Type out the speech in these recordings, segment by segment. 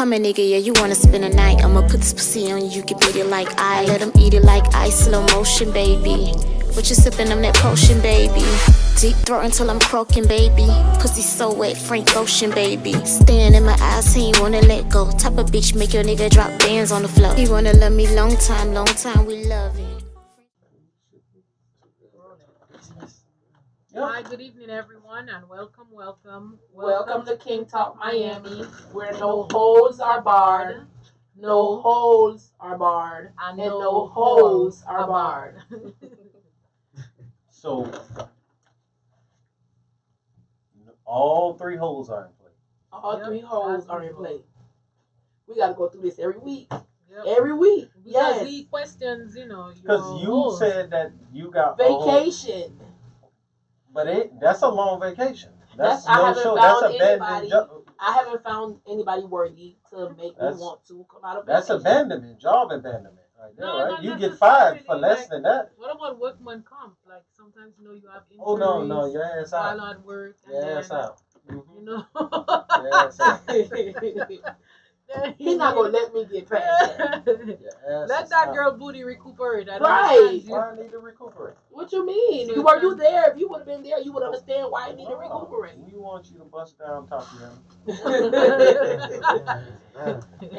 I'm a nigga, yeah, you wanna spend a night. I'ma put this pussy on you, you can beat it like I let him eat it like ice, slow motion, baby. What you sipping on that potion, baby? Deep throat until I'm croaking, baby. Pussy so wet, Frank Ocean, baby. Staring in my eyes, he ain't wanna let go. Type of bitch make your nigga drop bands on the floor. He wanna love me long time, we love it. Hi, good evening, everyone, and welcome. Welcome to King Talk Miami, where no holds are barred, no holes are barred, and no hoes are barred. So, all three holes are in play. All three holes are in play. We got to go through this every week. Yep. Every week. Because he questions, Because you said that you got vacation. But that's a long vacation. That's I no haven't show. found That's anybody. abandonment. I haven't found anybody worthy to make me want to come out of vacation. That's abandonment, job abandonment, right there, no, right? You get fired for less than that. What about workman comp? Like sometimes you have injuries. Oh no, your ass out. While at work. Your ass out. Mm-hmm. Your ass out. He's not gonna let me get past that. Let that girl booty recuperate. Right. Why I need to recuperate? What you mean? So were you there? If you would have been there, you would understand why I need to recuperate. We want you to bust down Tatiana.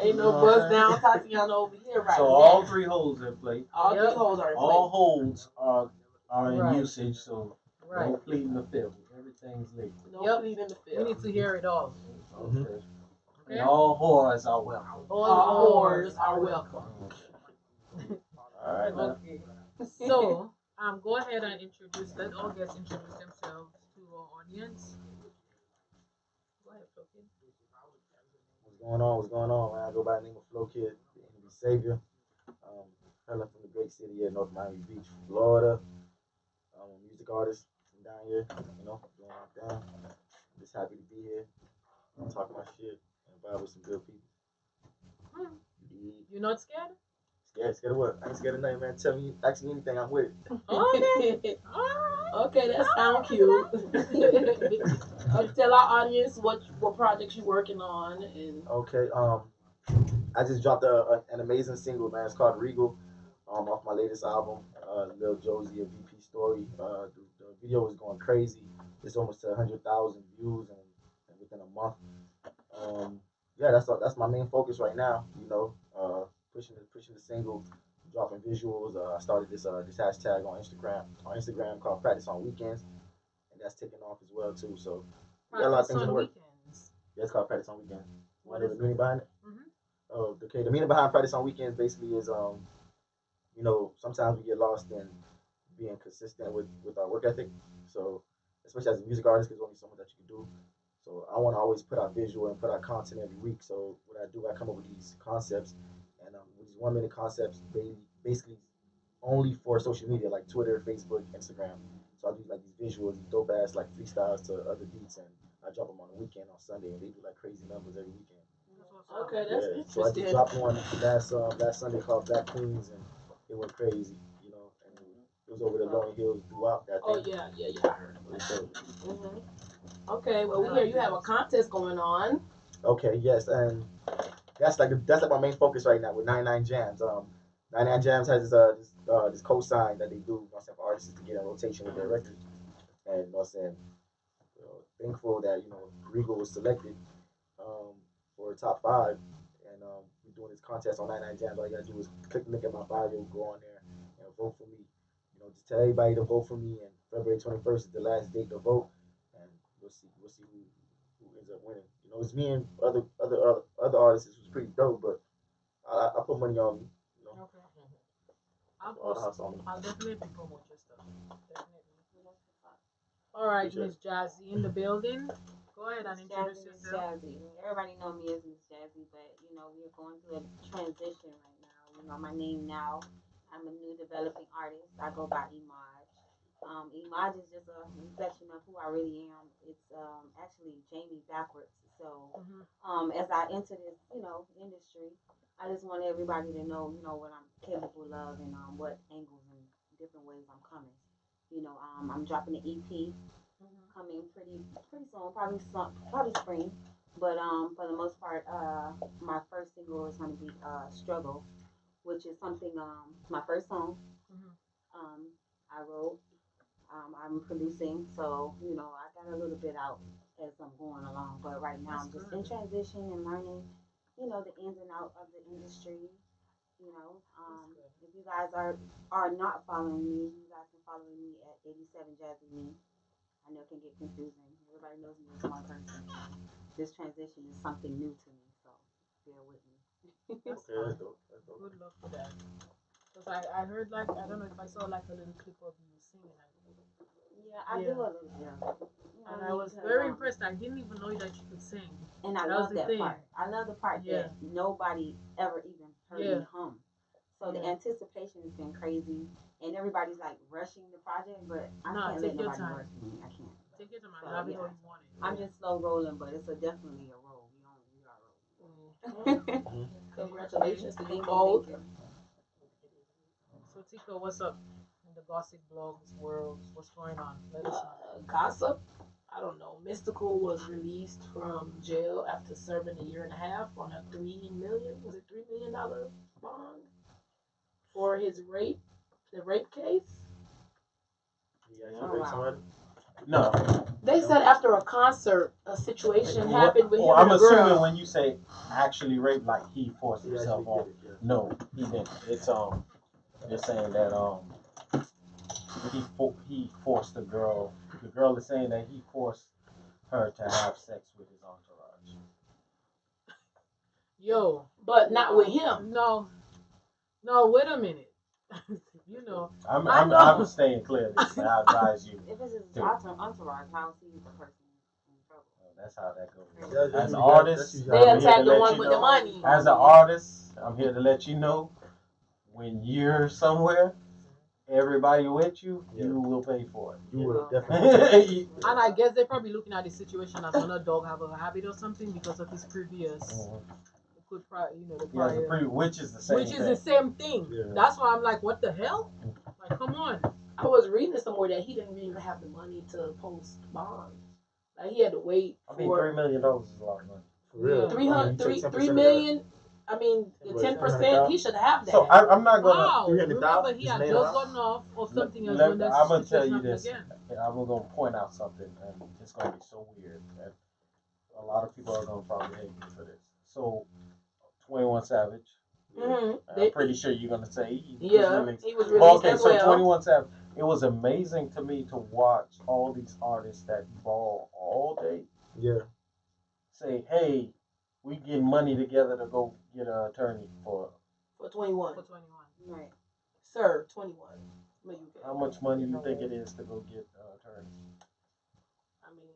Ain't no bust down Tatiana over here right so now. So all three holes in play. All three holes are in play. All holes are in usage, so no pleading the fifth. Everything's legal. No pleading the fifth. We need to hear it all. Okay. And all whores are welcome. All whores are welcome. All right. Okay. So, go ahead and let all guests introduce themselves to our audience. Go ahead, Flo Kid. What's going on, man? I go by the name of Flo Kid, the Enemy Savior. Hailing from the great city here, North Miami Beach, Florida. I'm a music artist from down here, doing my thing. I'm just happy to be here, talking my shit, and vibe with some good people. You're not scared? Scared of what? I ain't scared of nothing, man. Ask me anything, I'm with it. Okay. Okay, that sounds cute. Tell our audience what projects you're working on. Okay, I just dropped an amazing single, man. It's called Regal, off my latest album, Lil Josie, a VP Story. The video is going crazy. It's almost to 100,000 views and within a month. Yeah, that's my main focus right now. Pushing the single, dropping visuals. I started this hashtag on Instagram called Practice on Weekends, and that's taking off as well too. So we got a lot of things in the works. Yeah, it's called Practice on Weekends. What is the meaning behind it? Mm-hmm. Okay. The meaning behind Practice on Weekends basically is sometimes we get lost in being consistent with our work ethic. So especially as a music artist, there's only so much that you can do. So I want to always put out visual and put out content every week. So what I do, I come up with these concepts, and with these 1 minute concepts, basically only for social media like Twitter, Facebook, Instagram. So I do like these visuals, these dope ass like freestyles to other beats, and I drop them on the weekend on Sunday, and they do like crazy numbers every weekend. Okay, that's interesting. So I just dropped one last Sunday called Black Queens, and it went crazy, and it was over the Rolling Hills throughout that thing. Oh yeah, I heard about it. Okay, well we hear you have a contest going on. Okay, yes, and that's like my main focus right now with 99 Jams. 99 Jams has this co-sign that they do, for artists to get in rotation with their records, and thankful that Regal was selected for top 5, and we're doing this contest on 99 Jams. All you gotta do is click the link in my bio, go on there, and vote for me. Just tell everybody to vote for me, and February 21st is the last date to vote, and we'll see who ends up winning. It's me and other artists. It was pretty dope, but I put money on me. Okay. I'll definitely promote your stuff. Definitely. All right, Miss Jazzy in the building. Go ahead and introduce yourself. Jazzy. Everybody know me as Miss Jazzy, but we're going through a transition right now. My name now. I'm a new developing artist. I go by Imaj. Imaj is just a reflection of who I really am. It's actually Jamie backwards. So as I enter this, industry, I just want everybody to know, what I'm capable of and what angles and different ways I'm coming. I'm dropping an EP coming pretty soon, probably spring. But for the most part, my first single is gonna be "Struggle," which is something my first song. Mhm. I wrote. I'm producing, so I got a little bit out as I'm going along. But right now, That's I'm just good. in transition and learning, the ins and out of the industry. That's good. If you guys are not following me, you guys can follow me at 87 Jazzy Me. I know it can get confusing. Everybody knows me as one person. This transition is something new to me, so bear with me. That's Okay, that's fine. dope. That's dope. Good luck with that. Because I heard like I don't know if I saw like a little clip of you singing. Yeah, I do Yeah. a little bit. And I was Because, very impressed. I didn't even know that you could sing. and I That was love the that thing. part. I love the part Yeah. that nobody ever even heard Yeah. me hum. So the Yeah. anticipation has been crazy, and everybody's like rushing the project, but I Nah, can't take let your nobody time. rush me. I can't. Take your time. So, I have it yeah. how you want it. I'm just slow rolling, but it's definitely a roll. We Mm. got roll. Congratulations to you Thank both. you. So Tico, what's up in the gossip blogs world? What's going on? Let us know. Gossip. I don't know. Mystical was released from jail after serving a year and a half on a $3 million bond for his rape, the rape case. You actually Oh, rape wow. somebody? No. They said after a concert, a situation Well, happened with him I'm and a assuming girl. when you say actually rape, like he forced He himself actually on. did it, yeah. No, he didn't. It's they're saying that he forced the girl. The girl is saying that he forced her to have sex with his entourage. Yo, But not with him. no, wait a minute. You know, I know. I'm staying clear of this. I advise you. If it's his to- entourage, how is he the person in trouble? That's how that goes. That's As an usually- artist, that's They usually how I'm it here attacked to the let one you with the know. money. As an artist, I'm here to let you know when you're somewhere, everybody with you, Yeah. you will pay for it. You would have definitely. And I guess they're probably looking at the situation as when a dog have a habit or something because of his previous, good the He has a prior, which is the same which is thing. the same thing. Yeah. That's why I'm like, what the hell? Like, come on. I was reading somewhere that he didn't even have the money to post bonds. Like he had to wait I mean, for $3 million is a lot of money. For real. Yeah. 300, You take 10% 3 of million. I mean, the What, 10%. He should have that. So I'm not gonna. Wow. 300,000 Remember, he just had made just up. gotten off of something else Let- when that I'm gonna tell situation you happened this. again. And I'm gonna point out something, and it's gonna be so weird that a lot of people are gonna probably hate me for this. So, 21 Savage. Mm-hmm. I'm pretty sure you're gonna say he was Yeah, released. he was Well, released okay, as so well. 21 Savage. It was amazing to me to watch all these artists that ball all day Yeah. say, "Hey, we get money together to go get an attorney for." For 21. For 21. Right. Sir, 21. How much money do you think it is to go get an attorney? I mean,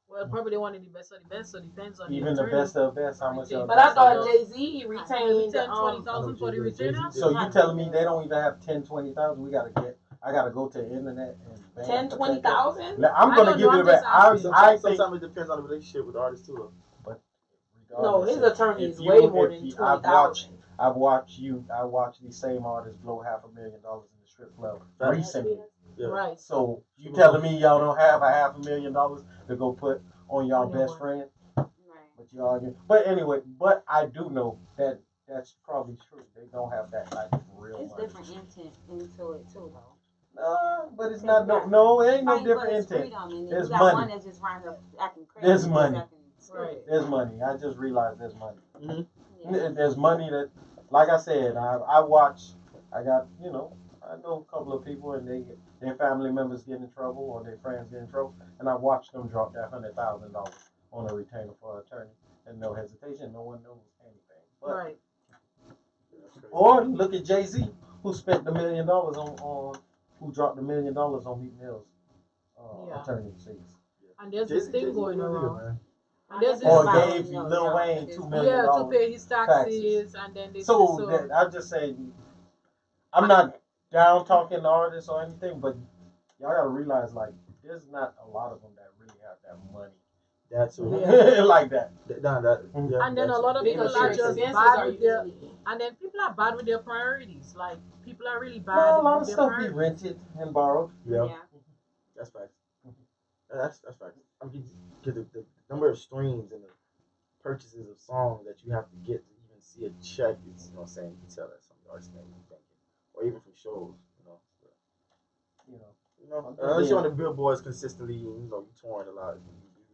Well, probably they wanted the best of the best, so it depends on Even the the attorney. best of best, how much? but I thought Jay-Z retained Retain um, 20,000 for the retainer. So you telling me they don't even have 10, 20,000? I gotta go to the internet and bam, 10, 20,000? I'm I gonna don't give know, it I'm back. just asking. I think Sometimes it depends on the relationship with the artist too, though. No, his regardless, attorney if is you- way more if than you- 20,000. I watched these same artists blow $500,000 in the strip club recently. Yeah. Right. So you telling me y'all don't have $500,000 to go put on y'all On your best one. friend? Right. But you argue. But anyway, I do know that that's probably true. They don't have that type of real It's money. different intent into it too, though. No, but it's Okay, not. yeah. No, it ain't no Fighting for different his intent. freedom, and then There's you got money. one that's just around here acting crazy. There's just money. acting stupid. Right. There's money. I just realized there's money. Yeah. There's money that, like I said, I watch. I got I know a couple of people and their family members get in trouble or their friends get in trouble, and I watched them drop that $100,000 on a retainer for an attorney and no hesitation. No one knows anything. But, Right. Or look at Jay-Z, who spent $1 million on who dropped $1 million on Meek Mill's Yeah. attorney fees. And there's this thing going around. And there's this Or About, gave you know, Lil yeah, Wayne it's- $2 million. Yeah, to pay his taxes, and then they So that, I'm just saying, I'm not down talking artists or anything, but y'all gotta realize like there's not a lot of them that really have that money. That's Yeah. Like that. And then a lot of people Because are your just expenses bad are with their, usually. and then people are bad with their priorities. Like people are really bad Well, a lot of with their stuff be priorities. rented and borrowed. Yeah. Yeah. That's facts. That's facts. I mean, because the number of streams and purchases of songs that you have to get to even see a check. It's, you know what I'm saying, you can tell that some artists may be thinking, or even from shows, you know. But, You know, unless you're on the billboards consistently, you know, you touring a lot, you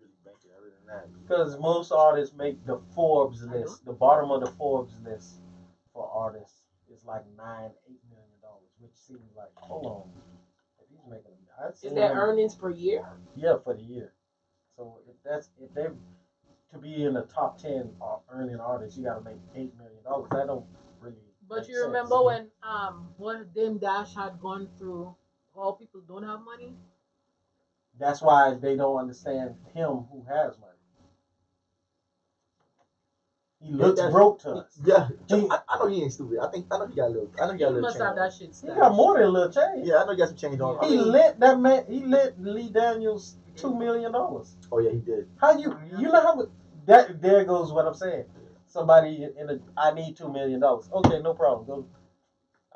really banking. Other than that, because most artists make the Forbes list. The bottom of the Forbes list for artists is like $8 million, which seems like, hold on, if he's making, Is that earnings per year? Yeah, for the year. So if they to be in the top 10 earning artists, you got to make $8 million. That don't really. But you sense. remember when Dame Dash had gone through, all people don't have money. That's why they don't understand him who has money. He looks broke to us. Yeah, I know he ain't stupid. I know he got a little. I know he got a He little must change. have that shit. He got more than a little change. Yeah, I know he got some change on. He lit that man. He lit Lee Daniels $2 million. Oh yeah, he did. How you know how that? There goes what I'm saying. Somebody I need $2 million. Okay, no problem. Go.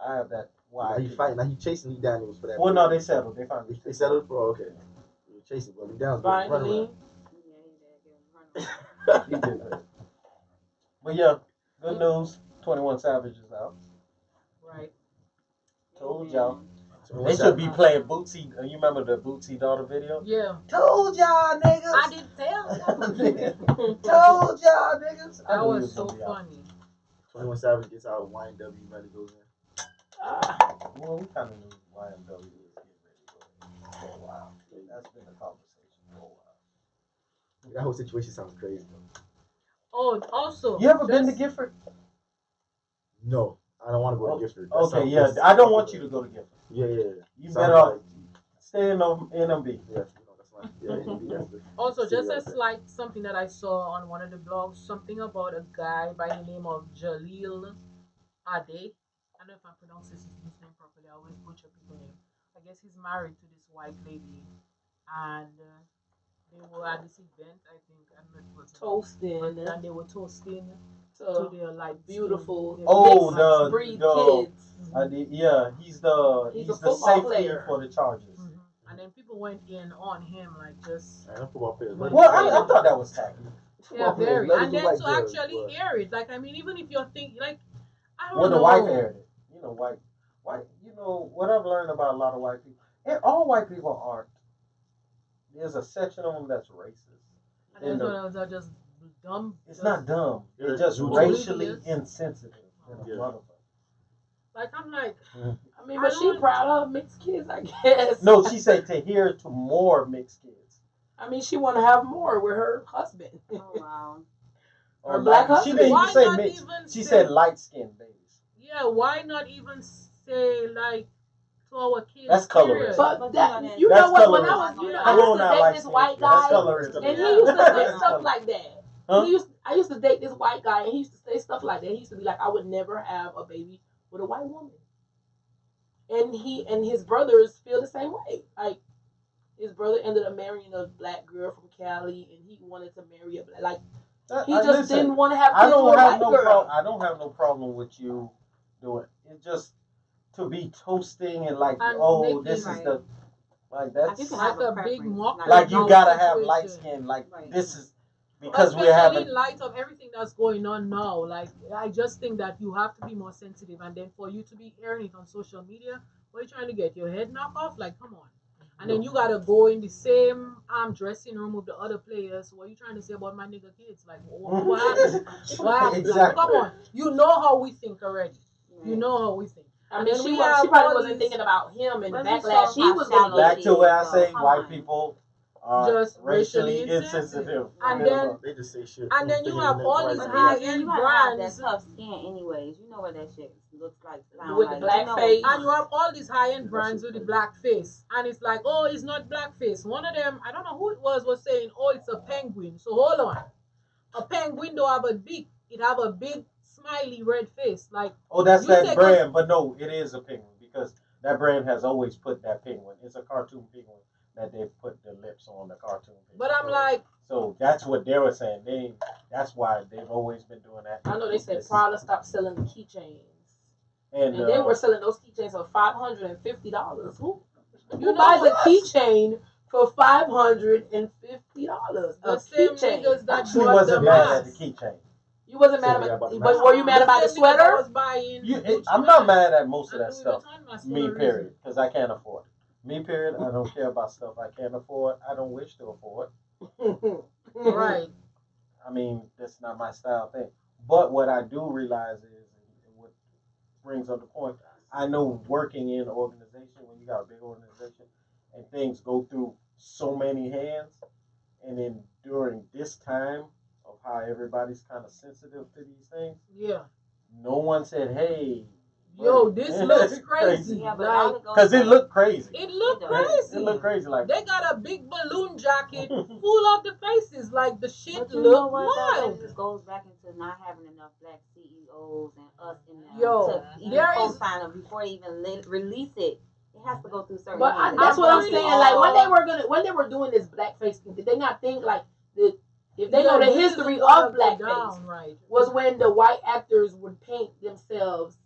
I have that. Why? Now he fighting. Now he chasing Lee Daniels for that. Well, no, they settled. They finally They settled for okay. They were chasing, but Lee Daniels Finally. He did that. But yeah, good news. 21 Savage is out. Right. Told y'all. They should be playing Bootsy. You remember the Bootsy daughter video? Yeah. Told y'all niggas. I did tell. Told y'all niggas. That was so funny. 21 Savage gets out. YNW ready goes in. Well, we kind of knew YNW was getting ready to go in for a while. That's been the conversation for a while. That whole situation sounds crazy. Oh, also. You ever been to Gifford? No, I don't want to go to Gifford. Okay, yeah. I don't want you to go to Gifford. Yeah. You better off stay in NMB. Yeah, that's also, just a slight something that I saw on one of the blogs, something about a guy by the name of Jaleel Ade. I don't know if I pronounce his name properly. I always butcher people's name. I guess he's married to this white lady, and they were at this event. I think I don't know if it was toasting, and they were toasting to their like beautiful. The breed kids. Mm-hmm. He's the safety player for the Chargers. Mm-hmm. And then people went in on him like just. Football players. Well, I thought that was tacky. Yeah, very. And then to actually hear it, like I mean, even if you're thinking like, I don't know. Well, the wife aired it. You know, white. You know what I've learned about a lot of white people, and all white people aren't. There's a section of them that's racist. And those are just dumb. It's not dumb. It's just racially insensitive. Like I'm like, I mean, but she proud of mixed kids, I guess. No, she said to hear to more mixed kids. I mean, she want to have more with her husband. Oh wow. Her black husband. She didn't even say mixed. She said light skinned babies. Yeah, why not even say like to our kids? That's colorist. But that, you know what? When I was, I used to date this white guy, and he used to say stuff like that. Huh? I used to date this white guy, and he used to say stuff like that. He used to be like, "I would never have a baby with a white woman," and he and his brothers feel the same way. Like his brother ended up marrying a black girl from Cali, and he wanted to marry a black. Like he just didn't want to have kids with a white girl. I don't have no problem with you doing. It's just to be toasting and like, oh, this is the like that's like a big mock. Like you gotta have light skin. Like this is. Because especially we're having in light of everything that's going on now, like I just think that you have to be more sensitive, and then for you to be airing it on social media, what are you trying to get your head knocked off? Like, come on! And then you gotta go in the same dressing room with the other players. What are you trying to say about my nigga kids? Like, what happened? What happened? Exactly. Like, come on! You know how we think already. You know how we think. I mean, she probably wasn't thinking about him and the backlash he was going to get. Back to where I say white people. Just racially insensitive, and then they just say shit. And then you have all these high-end brands. That tough skin, anyways. You know what that shit looks like. With the black face, and you have all these high-end brands with the black face, and it's like, oh, it's not black face. One of them, I don't know who it was saying, oh, it's a penguin. So hold on, a penguin don't have a beak; it have a big smiley red face. Like, oh, that's that brand, but no, it is a penguin because that brand has always put that penguin. It's a cartoon penguin. That they put the lips on the cartoon. But I'm like, so that's what they were saying. That's why they've always been doing that. I know they said Prada stopped selling the keychains, and they were selling those keychains for $550. Who buys a keychain for $550. The A same keychain. niggas that Actually, bought wasn't the mad at mask. the keychain. You wasn't mad Yeah, about, about the but mask. were you mad about the same niggas that sweater? was buying Gucci I'm not masks mad at most of and that Louis stuff. Vuitton masks for Me, a reason. period, because I can't afford it. Me, period, I don't care about stuff I can't afford. I don't wish to afford. Right. I mean, that's not my style thing. But what I do realize is, and what brings up the point, I know working in an organization, when you got a big organization, and things go through so many hands, and then during this time of how everybody's kind of sensitive to these things, Yeah. no one said, "Hey, Yo, buddy." this looks crazy. Yeah, but Like, all it goes Because it back- looked crazy. it looked It crazy. It looked crazy. Like, They got a big balloon jacket full of the faces. Like, the shit But you know look what? Though, wild. that just goes back into not having enough black CEOs and us in there Yo, to even there is- co-sign them before they even release it. It has to go through certain. But hands. that's what I'm pretty saying. Like when sure- when they were doing this blackface thing, did they not think like that if they Yeah, know the this is history gonna of go blackface down, right. was when the white actors would paint themselves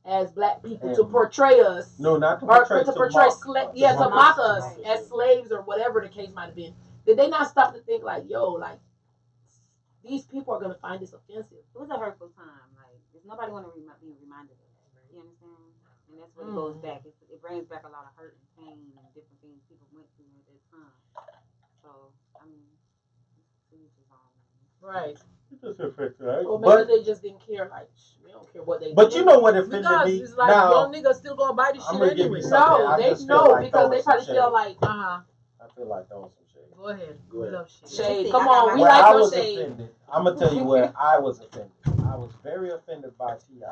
as black people to And- portray us, no, not to or portray, to portray mock. to mock us Right. as slaves or whatever the case might have been. Did they not stop to think like, yo, like these people are gonna find this offensive? It was a hurtful time. Like, there's nobody want to be reminded of that. You understand? And that's what it goes back. It brings back a lot of hurt and pain and different things people went through at that time. So, I mean, it's his own. Right. It just affects, right? Or maybe But they just didn't care. Like, we don't care what they. but do. you know what offended Because me? it's like, Now young niggas still gonna buy this I'm shit gonna give anyway. you something. No, I they just feel no like because they throwing probably some feel shade. like Uh-huh. I feel like throwing some shade. Go ahead. Go We ahead. love shit. shade. See, Come I got on, my- we Where like I your was shade. offended, I'm gonna tell you where I was offended. I was very offended by T.I.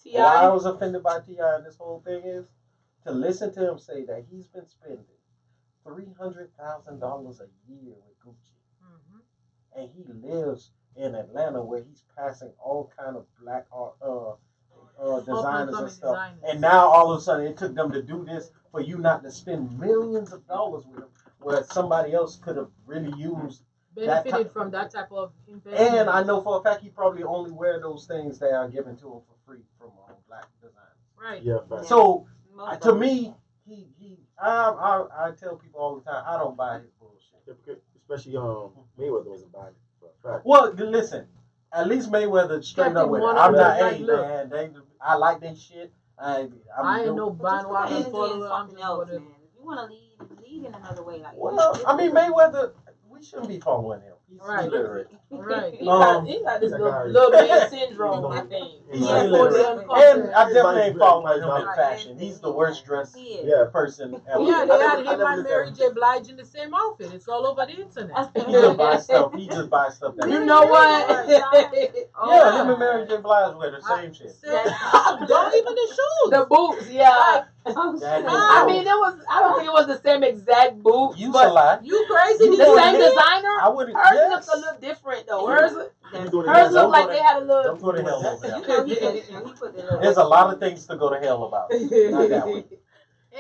Ti. Why I was offended by T.I. in this whole thing is to listen to him say that he's been spending $300,000 a year with Gucci, and he lives in Atlanta where he's passing all kind of black designers and stuff. Designers. And now all of a sudden it took them to do this for you not to spend millions of dollars with him, where somebody else could have really used. Benefited from that type of investment. And I know for a fact he probably only wear those things that are given to him for free from black designers. Right. Yeah, fact. So Most to of me, I tell people all the time, I don't buy his bullshit. Especially Mayweather wasn't buying it for a fact. Well, listen, at least Mayweather straight Kept up it with it. 100, I'm not, like, hey look. man, I like that shit. I ain't no But just bandwagon put energy in follower. I'm something just else, gonna. man. If you want to lead in another way, like Well, I mean Mayweather, we shouldn't be following him. He's Right. illiterate. Right. He got this He's a little guy. man syndrome, I think. He's Yeah, illiterate. for them. And I definitely ain't following him in Right. fashion. He's the worst dressed He is. Yeah. person ever. Yeah, they I had never him and looked Mary at J. Blige in the same outfit. It's all over the internet. He just buys stuff. He just buys stuff. That You know what? Yeah, him and Mary J. Blige wear the same shit. Don't even the shoes. The boots, yeah. That I mean, I don't think it was the same exact boots, You a but lie. You crazy? You the doing same it? designer. I wouldn't. Hers Yes. looked a little different though. Yeah. Hers doing it hers again. looked like they had a little. Don't go to hell over You that. know he put the little. There's a lot of things to go to hell about. Not that one.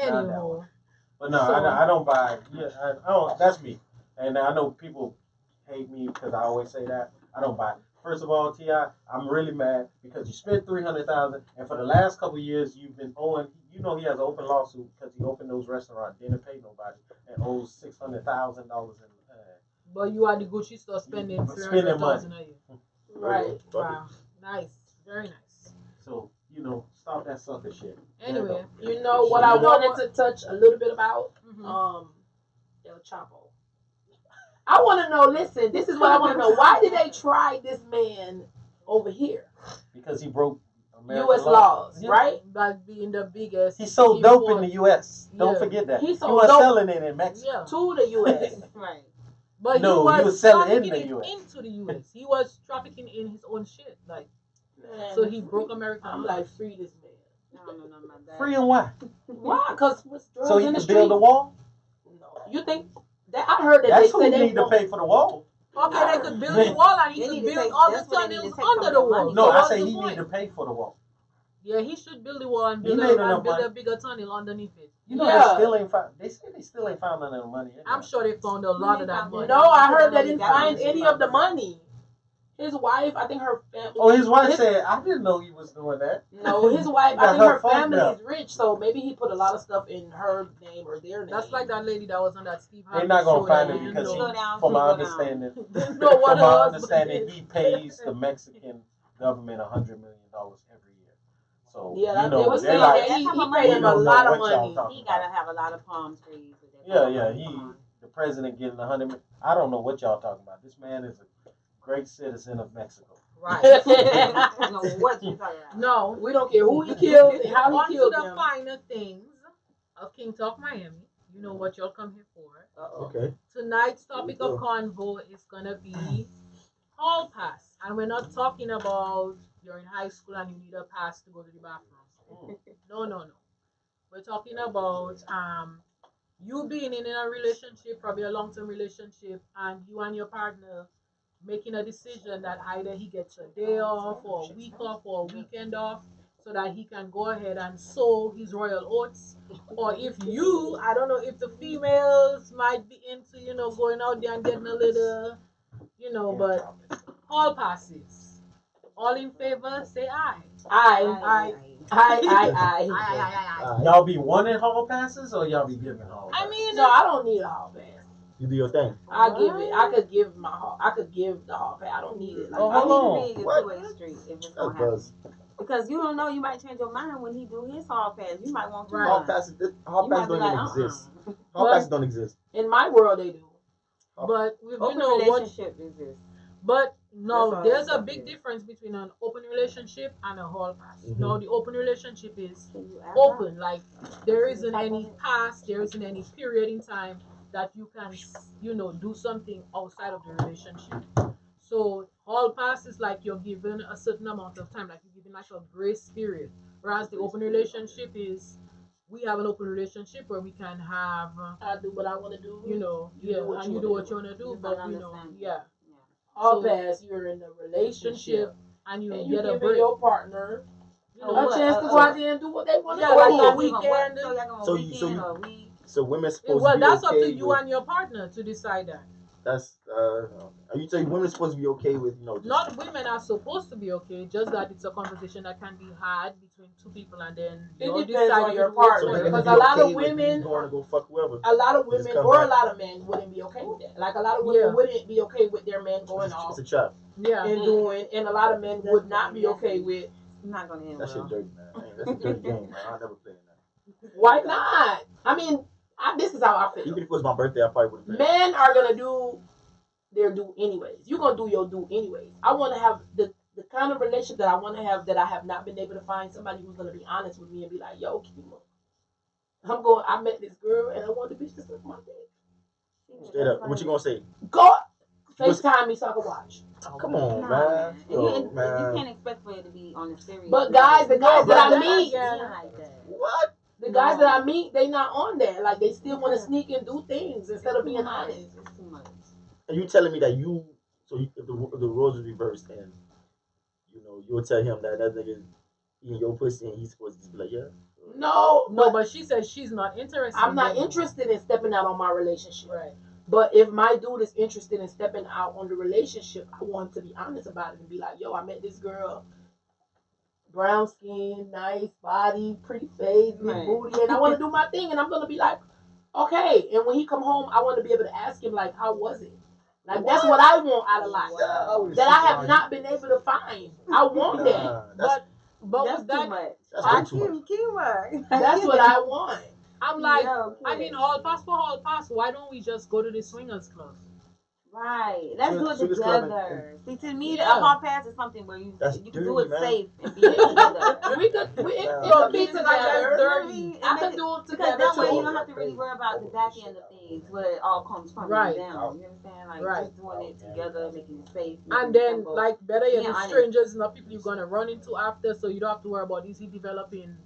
Anywho, But no, So- I don't buy. Yeah, I don't. That's me. And I know people hate me because I always say that. I don't buy. First of all, T.I., I'm really mad because you spent $300,000, and for the last couple of years you've been owing. You know he has an open lawsuit because he opened those restaurants, didn't pay nobody, and owes $600,000 in. but you are the Gucci store spending Spending money. $300,000 a year. Right. Wow, nice, very nice. So stop that sucker shit. Anyway, You know what I wanted to touch a little bit about? mhm. El Chapo. I want to know. Listen, this is what I want to know. Why did they try this man over here? Because he broke American U.S. laws, Yeah. right? Like being the biggest. He sold dope in import- the U.S. Don't Yeah. forget that. He He sold was dope. selling it in Mexico. Yeah, To the U.S. Right. but No, he he was was selling in trafficking the it US. into the U.S. He was trafficking in his own shit, like Man, so he broke American I'm laws. like, free this man. I don't know nothing about that. Free and why? Why? Because what's drugs So he in the can build street? a wall? No. You think that? I heard that That's they who said they need to want. pay for the wall. Okay, they could build the wall and he They could need to build take- all the that's what they need to tunnels take some under of the the wall. money. No, So I what's say the he point? need to pay for the wall. Yeah, he should build the wall and He build, made a, enough and build money. a bigger tunnel underneath it. You know Yeah. they still ain't found. They say they still ain't found none of the money. I'm sure they found a lot of that money. No, I heard they didn't find any of the money. His wife, I think her family. Oh, his wife said, "I didn't know he was doing that." No, his wife, Got I think her her fucked family up. is rich, so maybe he put a lot of stuff in her name or their name. That's like that lady that was on that Steve They're Harvey not gonna show find that it didn't because She know. go down, from she my go down. understanding, Didn't know what from her my husband understanding, did. he pays the Mexican government $100 million every year. So Yeah, you they know was they're saying like, that he That's how paid much him we a don't know lot of what y'all money. talking He gotta about. have a lot of palm trees with that. Yeah, Come he, on. the president getting $100 million. I don't know what y'all talking about. This man is a great citizen of Mexico. Right. I don't know what you talking about. No. We don't care who he killed and how On he to killed the him. finer things of King Talk Miami. You know what y'all come here for. Uh-oh. Okay. Tonight's topic Here we of go. convo is gonna be hall pass, and we're not talking about you're in high school and you need a pass to go to the bathroom. No. We're talking about you being in a relationship, probably a long-term relationship, and you and your partner making a decision that either he gets a day off or a week off or a weekend off so that he can go ahead and sow his royal oats. Or if you, I don't know if the females might be into, going out there and getting a little, but hall passes. All in favor, say aye. I. Y'all be wanting hall passes or y'all be giving hall passes? I mean, No, I don't need a hall pass. You do your thing. I give it. I could give the hall pass. I don't need it. Like, Oh, I hold need to be a What? two-way street if it's That's gonna happen. buzz. Because you don't know, you might change your mind when he do his hall pass. You might want to. Right. Hall passes. Hall You passes might be don't even like, exist. Hall But- passes don't exist. in my world, they do. but Open what. relationship is this. But That's no, all there's a I'm big saying. difference between an open relationship and a hall pass. Mhm. Now, the open relationship is Can you add open, like there isn't any past, there isn't any period in time that you can, do something outside of the relationship. So hall pass is like you're given a certain amount of time, like you're given like a grace period. Whereas the open relationship is we have an open relationship where we can have, I do what I want to do. you do what you want to do, Just but don't you know, understand. yeah. Hall So- pass, you're in a relationship, And you and you get a giving break. your partner You a know, chance to go out there and do what they want to Yeah, do. like y'all a do weekend. So y'all going So weekend you- or week? So women supposed well, to be that's okay up to you with, and your partner to decide that. That's are you saying women supposed to be okay with just Not women are supposed to be okay, just that it's a conversation that can be had between two people, and then It you depends decide on if your it works partner, or they're not. because gonna a be lot okay of with women- you going to go fuck whoever. A lot of Just women come or back. a lot of men wouldn't be okay with that. Like a lot of women Yeah. wouldn't be okay with their men going It's off a trap. Yeah. and a lot of men would not be okay with. I'm not gonna end That shit well. dirty, man. That's a dirty game, man. I'll never play in that. Why not? I mean, this is how I feel. Even if it was my birthday, I probably would have. Men are gonna do their do anyways. You're gonna do your do anyways. I want to have the kind of relationship that I want to have that I have not been able to find somebody who's gonna be honest with me and be like, yo, Kima, I met this girl and I want the bitch to suck my dick. Straight up. What you gonna say? Go FaceTime me so I can watch. Come on, Nah, man. And Yo, you man. can't expect for it to be on the serious. But guys, the guys that I but meet, then Yeah, like that. What? the guys that I meet, they not on there. Like they still want to sneak and do things instead of being honest. It's too much. And you telling me that if the roles are reversed and you'll tell him that nigga eating your pussy and he's supposed to just be like, yeah. No, No, but she said she's not interested. I'm not in that. interested in stepping out on my relationship. Right. But if my dude is interested in stepping out on the relationship, I want to be honest about it and be like, yo, I met this girl, brown skin, nice body, pretty face, big Right. booty, and I want to do my thing, and I'm gonna be like, okay. And when he come home, I want to be able to ask him like, how was it? Like that's what I want out of life that I have not been able to find. I want that. Nah, But That's with too that, much. that's I way too much. keyword. That's what I want. I'm like, Yo, I mean, hall pass for hall pass. Why don't we just go to the swingers club? Right. Let's do it Swingers club together. See, to me, Yeah. the hall pass is something where you That's can do dirty, it man. safe and be together. We could, it Nah. could be It's like that's together. dirty. I could do it Because together that way you too. don't have to really worry about the back end of things where it all comes from Right. down. You understand? Like Right. just doing it together, making it safe. And making then, it simple. like, better yet, Being the honest. strangers, not people you're gonna run into after, so you don't have to worry about is he developing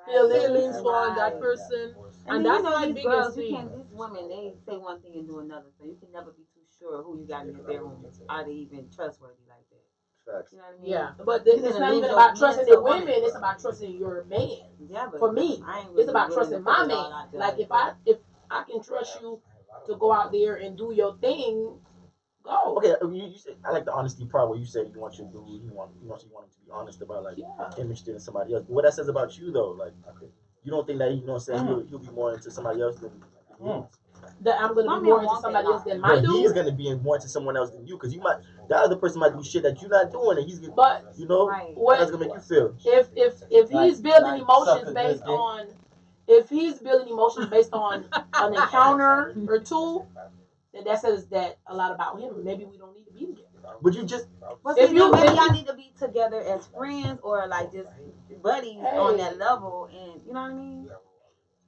Right. feelings for that Right. person. And And then, that's you know, my these biggest girls, thing. you can't, these women, they say one thing and do another, so you can never be too sure who you got in your bedroom. Are they even trustworthy like that? Facts. You know what I mean? Yeah. But You it's can not lose even your about man trusting to the a woman. women. It's about trusting your man. Yeah, but For me, I ain't it's really about willing trusting to my put it all man. out there Like that. if I can trust you to go out there and do your thing, Go. Okay, you said, I like the honesty part where you say you want your dude, you want him to be honest about like Yeah. him interested in somebody else. But what that says about you though, like you don't think that you know what I'm saying he'll be more into somebody else than you. That I'm gonna Some be more men into want somebody that else than life. my But he's dude. gonna be more into someone else than you because you might that other person might do shit that you're not doing and he's gonna But you know Right. what that's gonna make you feel. if Like- he's building like emotions suck a based good dick. on if he's building emotions based on an encounter or two, then that says that a lot about him. Maybe we don't need to be together. But you just But If see, you- maybe if y'all you- need to be together as friends or like just buddies on that level, and you know what I mean?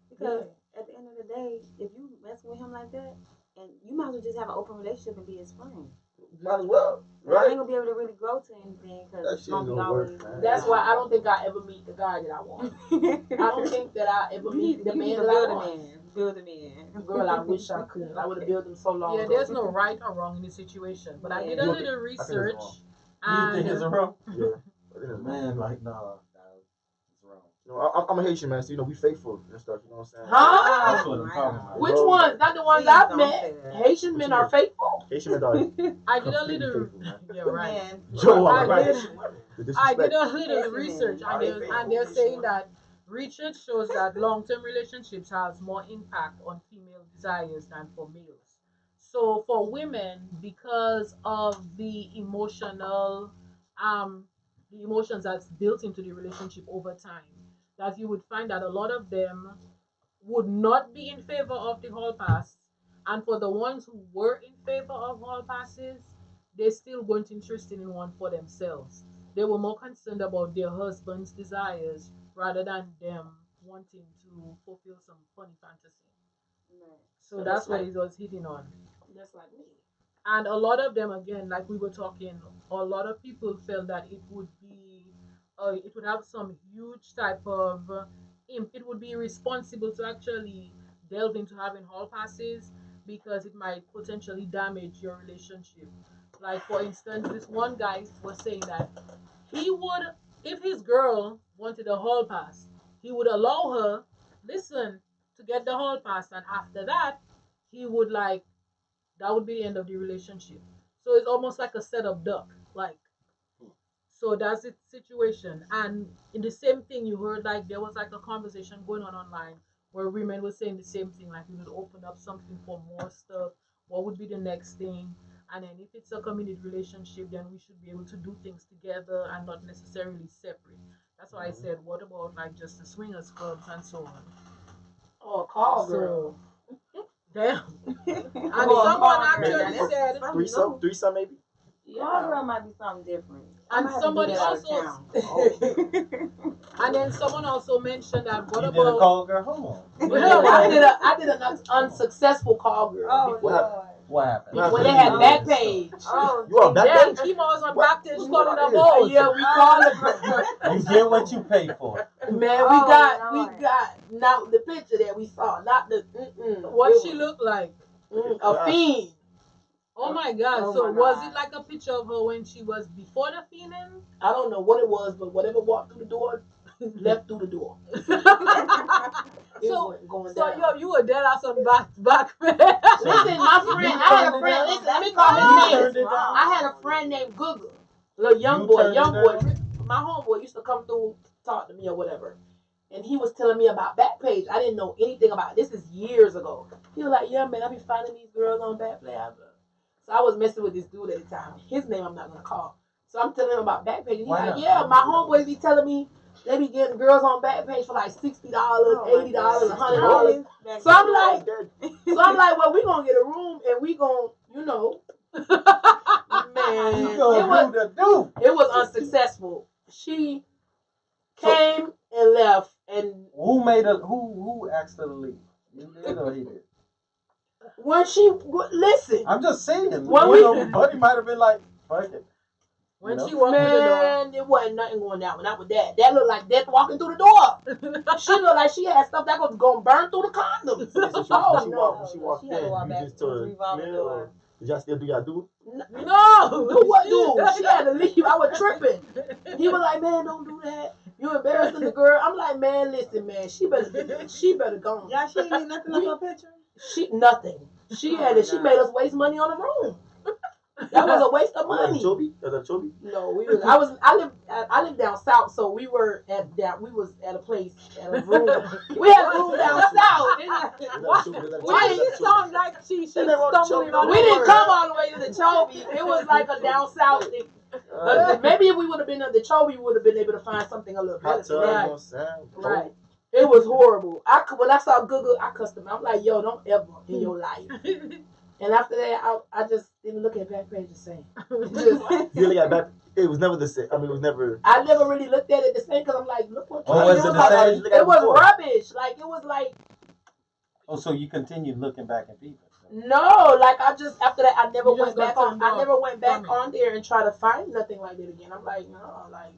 Because at the end of the day, if you mess with him like that, and you might as well just have an open relationship and be his friend. might as well, I right? ain't gonna be able to really grow to anything because That it's shit gonna be gonna always. work, man. That's why I don't think I ever meet the guy that I want. I don't think that I ever You meet need the to man build that I a want. man. Build a man. Girl, I wish I could. I would have built him so long Yeah, ago. there's no right or wrong in the situation, but I did a Yeah. little research, You think it's and wrong? Yeah. I think that's Man, like, no, it's wrong. You know, I'm a Haitian man, so you know we faithful and stuff. You know what I'm saying? Huh? That's what I'm talking about. Which Bro, ones? Not the ones Please I've don't met. say that. Haitian men are faithful. Haitian men are I did a completely little. faithful, man. Yeah, right. Man. Joe, I right. did. The I disrespect. did a little Yes, research, man. and they're saying that research shows that long-term relationships has more impact on female desires than for males. So for women, because of the emotions that's built into the relationship over time, that you would find that a lot of them would not be in favor of the hall pass, and for the ones who were in favor of hall passes, they still weren't interested in one for themselves. They were more concerned about their husband's desires rather than them wanting to fulfill some funny fantasy. So that's what it was hitting on. That's like me. And a lot of them, again, like we were talking, a lot of people felt that it would have some huge type of, it would be irresponsible to actually delve into having hall passes because it might potentially damage your relationship. Like, for instance, this one guy was saying that he would, if his girl wanted a hall pass, he would allow her, listen, to get the hall pass, and after that, he would like, that would be the end of the relationship. So it's almost like a setup duck. Like, so that's the situation. And in the same thing, you heard like there was like a conversation going on online where women were saying the same thing, like we would open up something for more stuff. What would be the next thing? And then if it's a committed relationship, then we should be able to do things together and not necessarily separate. That's why I said, what about like just the swingers clubs and so on? Oh, call girl. So, damn. And Oh, someone call girl. actually Now, said, Threesome maybe. Call girl might be something different. and somebody also, and then someone also mentioned that what You did a about call girl? Hold on. Well, I did an unsuccessful call girl. Oh, What Lord. What happened? What When they happened? had back page. Oh, You on back yeah, page? Kimo was on Baptist calling up Yeah. all. Yeah, we called her. You get what you pay for. Man, we Oh, Lord. got not the picture that we saw, not the What she looked like. a fiend. Oh my God. Oh So my was God. it like a picture of her when she was before the fiending? I don't know what it was, but whatever walked through the door, left through the door. It So, wasn't going so down. you were dead ass on back. Listen, my friend, I had a friend. Listen, let me call You his turned name. it down. I had a friend named Google, little young You boy. turned Young it boy. down? My homeboy used to come through, talk to me or whatever, and he was telling me about Backpage. I didn't know anything about it. This is years ago. He was like, "Yeah, man, I be finding these girls on Backpage." So I was messing with this dude at the time. His name I'm not gonna call. So I'm telling him about Backpage. And he's Why like, not? "Yeah, my homeboys be telling me they be getting girls on Backpage for like $60, $80, $100." So I'm like, well, we gonna get a room and we gonna, man, You it gonna was do the do. it was unsuccessful. She came and left, and Who asked her to leave? You did or he did? when she listen, I'm just saying. When Buddy might have been like, fuck it. When No. she walked through the door. man, it wasn't nothing going down. Not with that. That looked like death walking through the door. She looked like she had stuff that was gonna burn through the condoms. Oh no! When she walked She in, had to walk you back just to the told her, revolving clear, door. or did y'all still do y'all do? No! Do what, dude? She had to leave. I was tripping. He was like, "Man, don't do that. You embarrassing the girl." I'm like, "Man, listen, man. She better go." Y'all, she ain't leave nothing on her picture? She nothing. She Oh had my it. She God. made us waste money on the room. That was a waste of Was that money. Chobi? Was that Chobi? No, I lived down south, so we was at a place at a room. We had a room down south. Why you sound like she stumbling on We didn't come all the way to the Chobi. It was like a down south thing. Maybe if we would have been at the Chobi, we would have been able to find something a little better. Right. It was horrible. When I saw Google, I cussed them. I'm like, yo, don't ever in your life. And after that, I just didn't look at Backpage the same. You look at back. It was never the same. I mean, it was never. I never really looked at it the same because I'm like, look what. Was it the same? It was rubbish. Like it was like. Oh, so you continued looking back at people? No, like I just after that I never went back on. I never went back on there and try to find nothing like it again. I'm like, no, like.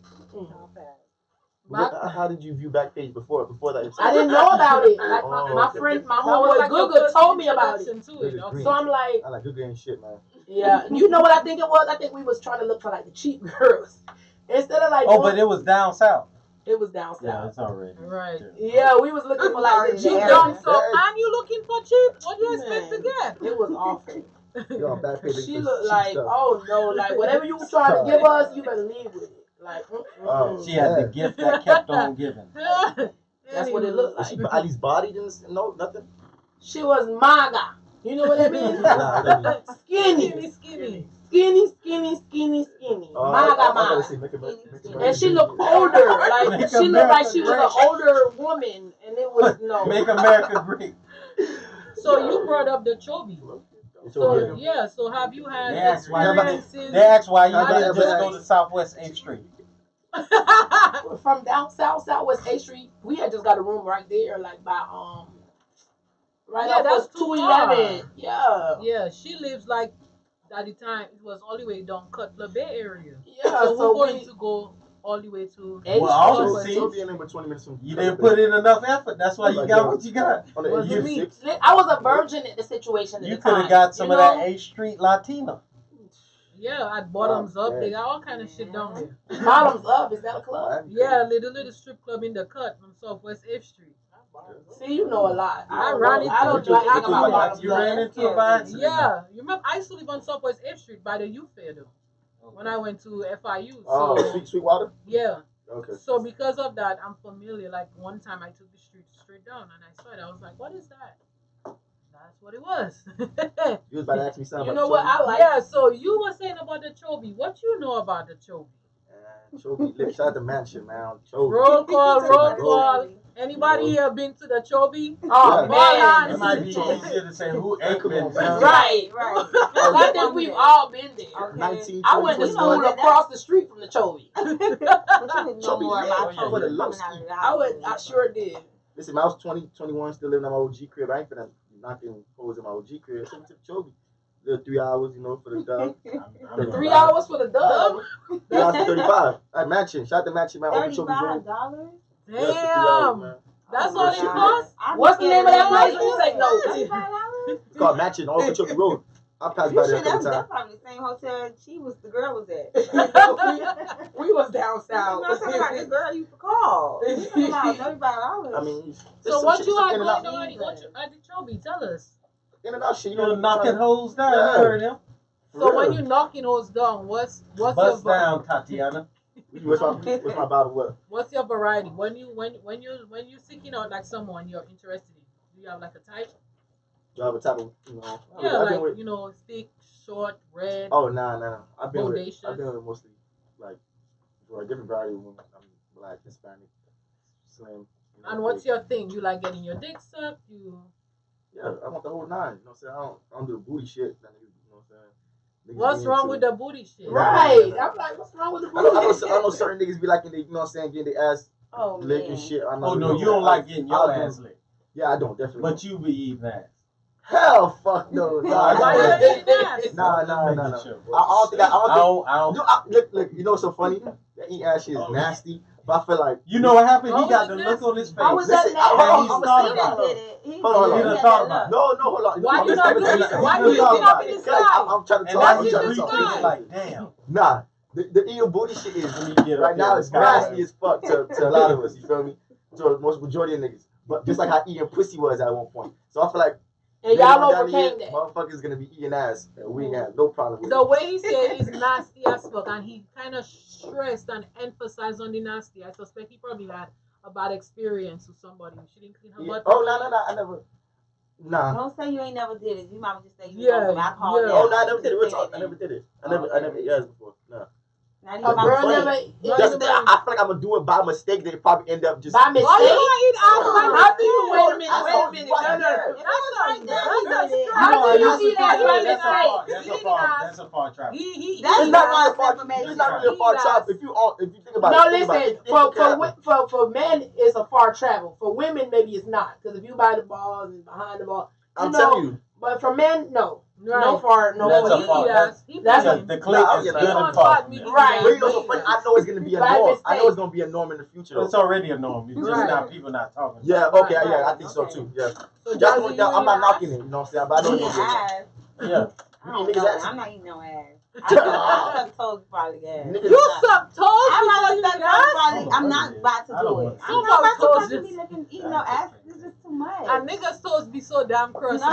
How did you view Backpage before that? I didn't know about it. Like my friend, my homeboy Google told me about it. So I'm like, I like Google ain't shit, man. Yeah, you know what I think it was? I think we was trying to look for like the cheap girls instead of like. Oh, but it was down south. It was down south. Yeah, it's already right. Yeah, we was looking for like the cheap girls. So, and you looking for cheap? What do you expect to get? It was awful. You're on Backpage. She looked like, oh no, like whatever you was trying to give us, you better leave with it. Like, she had the gift that kept on giving. That's what it looked like. She at least body didn't no nothing. She was maga. You know what that means? Skinny. Maga. And she looked older. Like she looked like she was an older woman, and it was no. Make America great. So you brought up the Chobi. So yeah, so have you had experiences? They asked why you didn't just go to Southwest 8th Street. From down Southwest 8th Street, we had just got a room right there, like by right off that's 211. Yeah, she lives like at the time it was all the way down Cutler Bay area. Yeah, so we're going to go all the way to. Well, you didn't put in enough effort. That's why you got what you got. I was a virgin at the situation. You could have got some of that 8th Street Latina. Yeah, at Bottoms Up, they got all kind of shit down there. Bottoms Up, is that a club? Yeah, little strip club in the cut from Southwest 8th Street. See, you know a lot. I ran into. I don't like talking about Bottoms Up. You ran into it by accident. Yeah, you remember I used to live on Southwest 8th Street by the youth fair though. When I went to FIU. So, Sweetwater? Yeah. Okay. So because of that, I'm familiar. Like one time I took the street straight down and I saw it. I was like, what is that? That's what it was. You was about to ask me something. You know what I like? Yeah, so you were saying about the Chobi. What you know about the Chobi? Chobi, shout out to Mansion, man. Chobi. Roll call. Anybody here been to the Chobi? Oh, man. It might be easier to say who ain't been. Right. I think we've all been there. Okay. I went to school across the street from the Chobi. I sure did. Listen, I was 20, 21, still living in my OG crib. I ain't finna knocking holes in my OG crib. So we took Chobi. The 3 hours, for the dub. 3 hours for the dub? That's 35. At Mansion. Shout out to Mansion, man. $35? Damn. That's all it costs? What's the name of that place? You say no. It's called Mansion, all Chobi Road. I passed by there a couple times. That's probably the same hotel the girl was at. We was down south. I'm talking about the girl you could call. $35. I mean, so what you are going on at the Chobi? Tell us. In and out shit. You're knocking holes down. Yeah. You heard him. So when you're knocking holes down, what's bust your down, Tatiana? What's my bottle? What? What's your variety? When you're seeking out like someone you're interested in, do you have like a type? Do I have a type of Yeah, thick, short, red. Oh nah. I've been with mostly like a different variety of women. I'm black, Hispanic, slim. And what's your thing? You like getting your dick sucked? Yeah, I want the whole nine. You know what I'm saying? I don't do the booty shit. You know what I'm saying? What's wrong with the booty shit? Right. I'm like, what's wrong with the booty shit? I know certain niggas be like, you know what I'm saying, getting their ass licked and shit. Oh, no, you don't like getting your ass licked. Yeah, I don't, definitely. But you be eating ass. Hell, fuck no. Why you eating ass? Nah. I don't. Look, you know what's so funny? That eating ass shit is nasty. But I feel like you know what happened? He got the look on his face. How was that? He's thought about it. Hold on. No, hold on. Why you looking up in the sky? I'm trying to talk. And that's you like, damn. Nah, the eating booty shit is right now it's nasty as fuck to a lot of us. You feel me? To most majority of niggas. But just like how eating pussy was at one point. So I feel like And later on y'all down the year, overcame that. motherfuckers gonna be eating ass, and we ain't have no problem with The it. way he said is nasty as fuck, and he kind of stressed and emphasized on the nasty. I suspect he probably had a bad experience with somebody. She didn't clean her Yeah. butt. Oh no, I never. Nah. Don't say you ain't never did it. You might just say you Yeah, know some alcohol. yeah. now. Oh no, I never You did it. could Real say talk. that I then. never did it. I Oh, never ate ass before. No. Not A even by girl mistake. never. No, That's you the thing. I feel like I'm gonna do it by mistake. They probably end up just. By Why you mistake? gonna eat ass by How do you mistake? wait a minute? I Wait saw a minute. what No, no. there. If it was right there, he That's did it. a How do you listen eat to ass this. by That's a mistake? far. That's a far travel. He That's It's eat not not really a ass. far. information. It's not really a far Eat chop. ass. If you think about No, it, think about listen. it. It can happen. For men, it's a far travel. For women, maybe it's not. Because if you buy the balls and behind the ball, I'm telling you. But for men, no. Right. No far. No. That's No, a he far. eat ass. He That's beat a- him. The click Nah, I'll is get good that. and far. Right. But you know, so funny. I know it's gonna be a By norm. I mistake. know it's gonna be a norm in the future. Though. It's already a norm. It's just Right. now people not talking. Yeah. about Okay. Right, Yeah. I right, think so okay. too. Yeah. So That's Jazzy, what, you I'm eat not ass? knocking it. You know what I'm saying? But I know Eating it's gonna ass. it. Yeah. I don't niggas know. ass? I'm not eating no ass. I suck toes probably ass. Niggas- You suck toes I'm before not you suck eat toes ass? probably. I'm not about to I don't do it. want to. I'm not about Toes to be just- eating no ass. It's just too much. And niggas' toes be so damn crusty.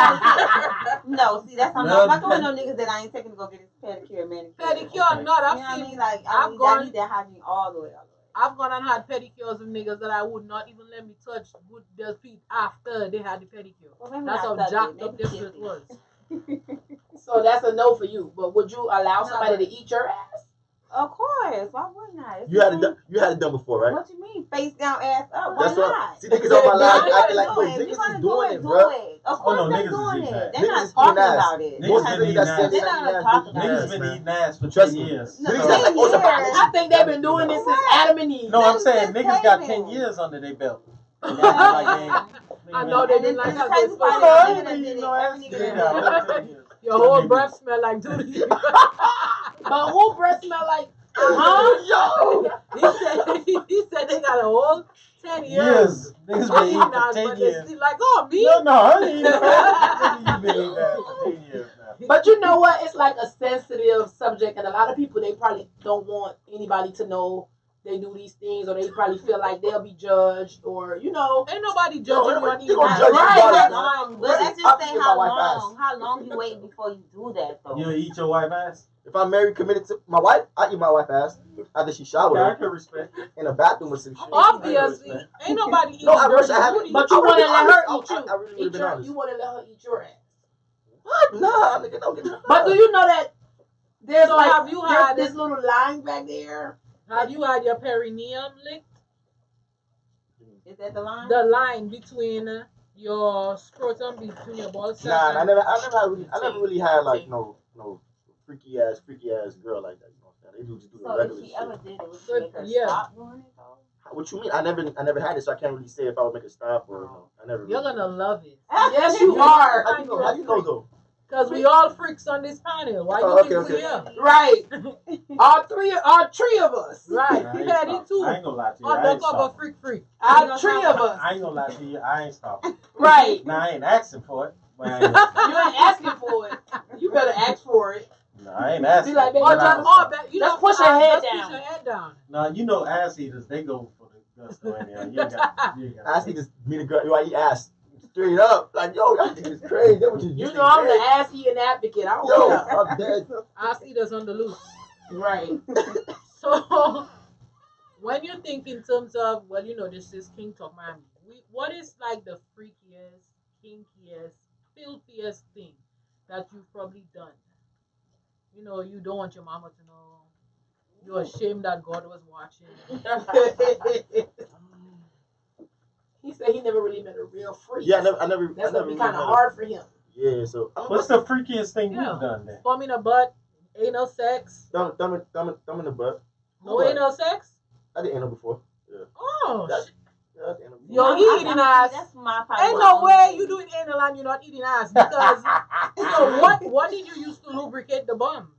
No, see, that's I'm No. not going no niggas that I ain't taking to go get his pedicure, manicure. Pedicure, Okay. not. You I've know what I seen. mean? Like, I've I gone- need that hygiene all the way. I've gone and had pedicures with niggas that I would not even let me touch with their feet after they had the pedicure. Well, maybe That's not how suck jacked it, up maybe their kiss foot it. was. So that's a no for you. But would you allow No, somebody but- to eat your ass? Of course, why wouldn't I? It's You had the it same- done. You had it done before, right? What you mean, face down, ass up? Why That's not? what. See, niggas on my live acting like Do no, it. If niggas you is gonna doing do it, bro. it. Of Oh, course no, they're niggas is doing eating it. ass. They're Niggas not is talking eating ass. about it. Niggas Most been niggas eating that ass. say they They're not not eating talking ass, about Niggas it. been man. eating ass for Trust 10 me. years. No, Niggas So- got like, oh, it's a years. I think they've been doing this since Adam and Eve. No, I'm saying Just niggas got saying. 10 years under their belt. And Yeah. they act like they ain't- I know they And didn't then like the how crazy they part is supposed every to. nigga that did it, No, every that's- nigga they that got did whole it. 10 years. Your whole breath smell like duty. But who breath smell like? Yo, he said they got a whole 10 years. Years. Niggas They been eating eating ass, for 10 but they years. still like, oh, me? No, I ain't eating ass. Nigga, you been eating ass for 10 years now. But you know what? It's like a sensitive subject, and a lot of people they probably don't want anybody to know they do these things, or they probably feel like they'll be judged, or you know. Ain't nobody Yo, judging you everybody- on they eating gonna ass. judge you Right, about right. it, man. But let's Listen, just I'll say forgive how my wife long. ass. How long you wait before you do that though? You eat your wife ass? If I'm married, committed to my wife, I eat my wife ass after she showered Yeah, I can respect. in a bathroom or some shit. Obviously, ain't nobody eating No, I wish dirty I haven't. booty. But you I would've want to been let her honest. eat you. I really would've been honest. You want to let her eat your ass. What? Nah, nigga, don't get that. But do you know that there's So like have you had- there's this little line back there? Have you had your perineum licked? Is that the line? The line between your scrotum, between your ball sack. Nah, I and- never really had like no freaky ass girl like that. You know what I'm saying? They just do the So if regular she shit. ever did it, would So, you make her yeah. stop doing it though? What you mean? I never had it, so I can't really say if I would make a stop or no. I never. You're really gonna love it. Yes, you are. How you know? How you know though? Because we all freaks on this panel. Why you Oh, think okay, we okay. here? Right. all three of us. Right. I We ain't had stop. it too. I ain't gonna lie to you. I ain't Undercover stop. freak. All three of us. I ain't gonna lie to you. I ain't stopping. Right. Now I ain't asking for it, but I ain't. You ain't asking for it. You better ask for it. No, I ain't asking. Be like, baby, Or but just, I ain't stopping. you Just know, push your head just down. Push your head down. No, you know ass eaters, they go for the gusto anyhow. You ain't got. You ain't got. Ass niggas meet a girl. Yo, I eat ass straight up. Like yo, y'all think it's crazy. That what You know I'm the ass eating advocate. I don't Yo, care. I'm dead. I see this on the loose. Right. So, when you think in terms of, well, you know, this is King Talk Miami. What is like the freakiest, kinkiest, filthiest thing that you've probably done? You know, you don't want your mama to know. You're ashamed that God was watching. He said he never really met a real freak. Yeah, I never. That's I gonna never be really kind of met hard for him. a- Yeah, so What's the freakiest thing Yeah. you've done then? Thumb in the butt, anal sex. thumb in the butt? No anal sex? I did anal before. Oh, That's- shit. Yeah, I did anal before. Yo, I'm- he I'm- eating I'm- ass. That's my Ain't no way you doing anal and you're not eating ass because. So what did you use to lubricate the bum?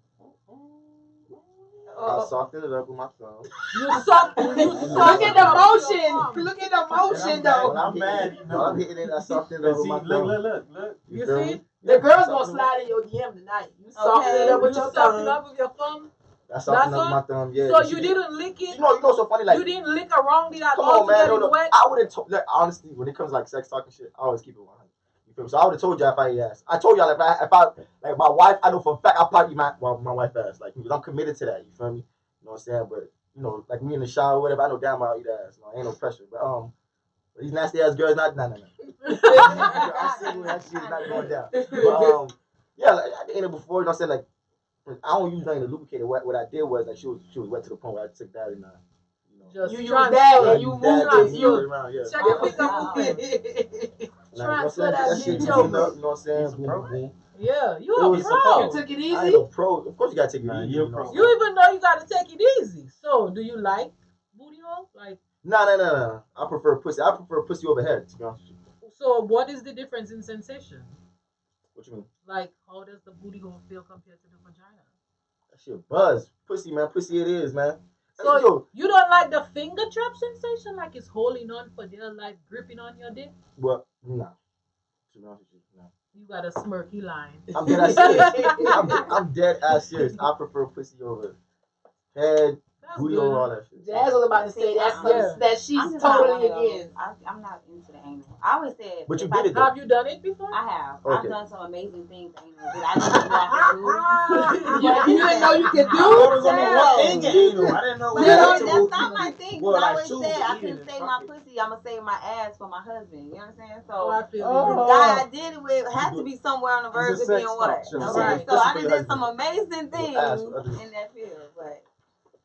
I softened it up with my thumb. You suck. Look at the motion. Look at the motion, though. I'm mad. You While I'm know. hitting it, I softened it up See, with my look, thumb. look. You feel see? me? The girl's gonna slide in your DM tonight. You soften it up with You your sucked it tongue. up with your thumb. I softened That's up my thumb. Yeah. So and she you did- didn't lick it. You know what's so funny? Like, You didn't lick around it at come all on, to man. get No, it no. wet. I wouldn't. Like, honestly, when it comes to like sex talk and shit, I always keep it 100. You You feel me? So I would have told y'all if I eat ass. I told y'all if I like my wife, I know for a fact I'll probably eat my wife ass. Like, because I'm committed to that. You feel me? You know what I'm saying? But you know, like me in the shower, whatever, I know damn well I'll eat ass. No, ain't no pressure. But these nasty ass girls, no. I'm single. That shit's not going down. But yeah, like, I did it before. You know what I'm saying? Like, I don't use nothing to lubricate it. What I did was like she was wet to the point where I took that and Just you use transfer that it. and you move it. You around, yeah. Check your finger movement. transfer That shit that cleaned over. up, you know what I'm saying? He's a pro. Boom, boom. Yeah, you It a was pro. You took it easy. I ain't no pro. Of course you gotta take it Nah, easy. you're You pro. know? You even know you gotta take it easy. So, do you like booty hole? Like, No. I prefer pussy. I prefer pussy over head, to be honest with you. so what is the difference in sensation? What you mean? Like, how does the booty hole feel compared to the vagina? That shit buzz. Pussy, man. Pussy it is, man. So Yo, you don't like the finger trap sensation, like it's holding on for dear life, gripping on your dick? what? Nah. To be honest with you, nah. You got a smirky line. I'm dead ass serious. I'm dead ass serious. I prefer pussy over head, That's booty good. hole, all that shit. Jazz was about to say that's something Yeah. that she's I'm just not totally one of those. against. I'm not into the anal. I always said. But you if did I- it though. Have you done it before? I have. Okay. I've done some amazing things anal. Did I know what I could do? You didn't know you could I thought it was do? only one thing in anal. I didn't know But we had no, two. that's not my thing. Well, Cause I like always two, said I eat couldn't it save and my fuck it. pussy. I'ma save my ass for my husband. You know what I'm saying? Oh, So I feel Oh. you. the guy I did it with had to be somewhere on the verge It's a of being sex what? talk show. Okay, Right. so I Pussy for done your did some amazing things ass for others. in that field, but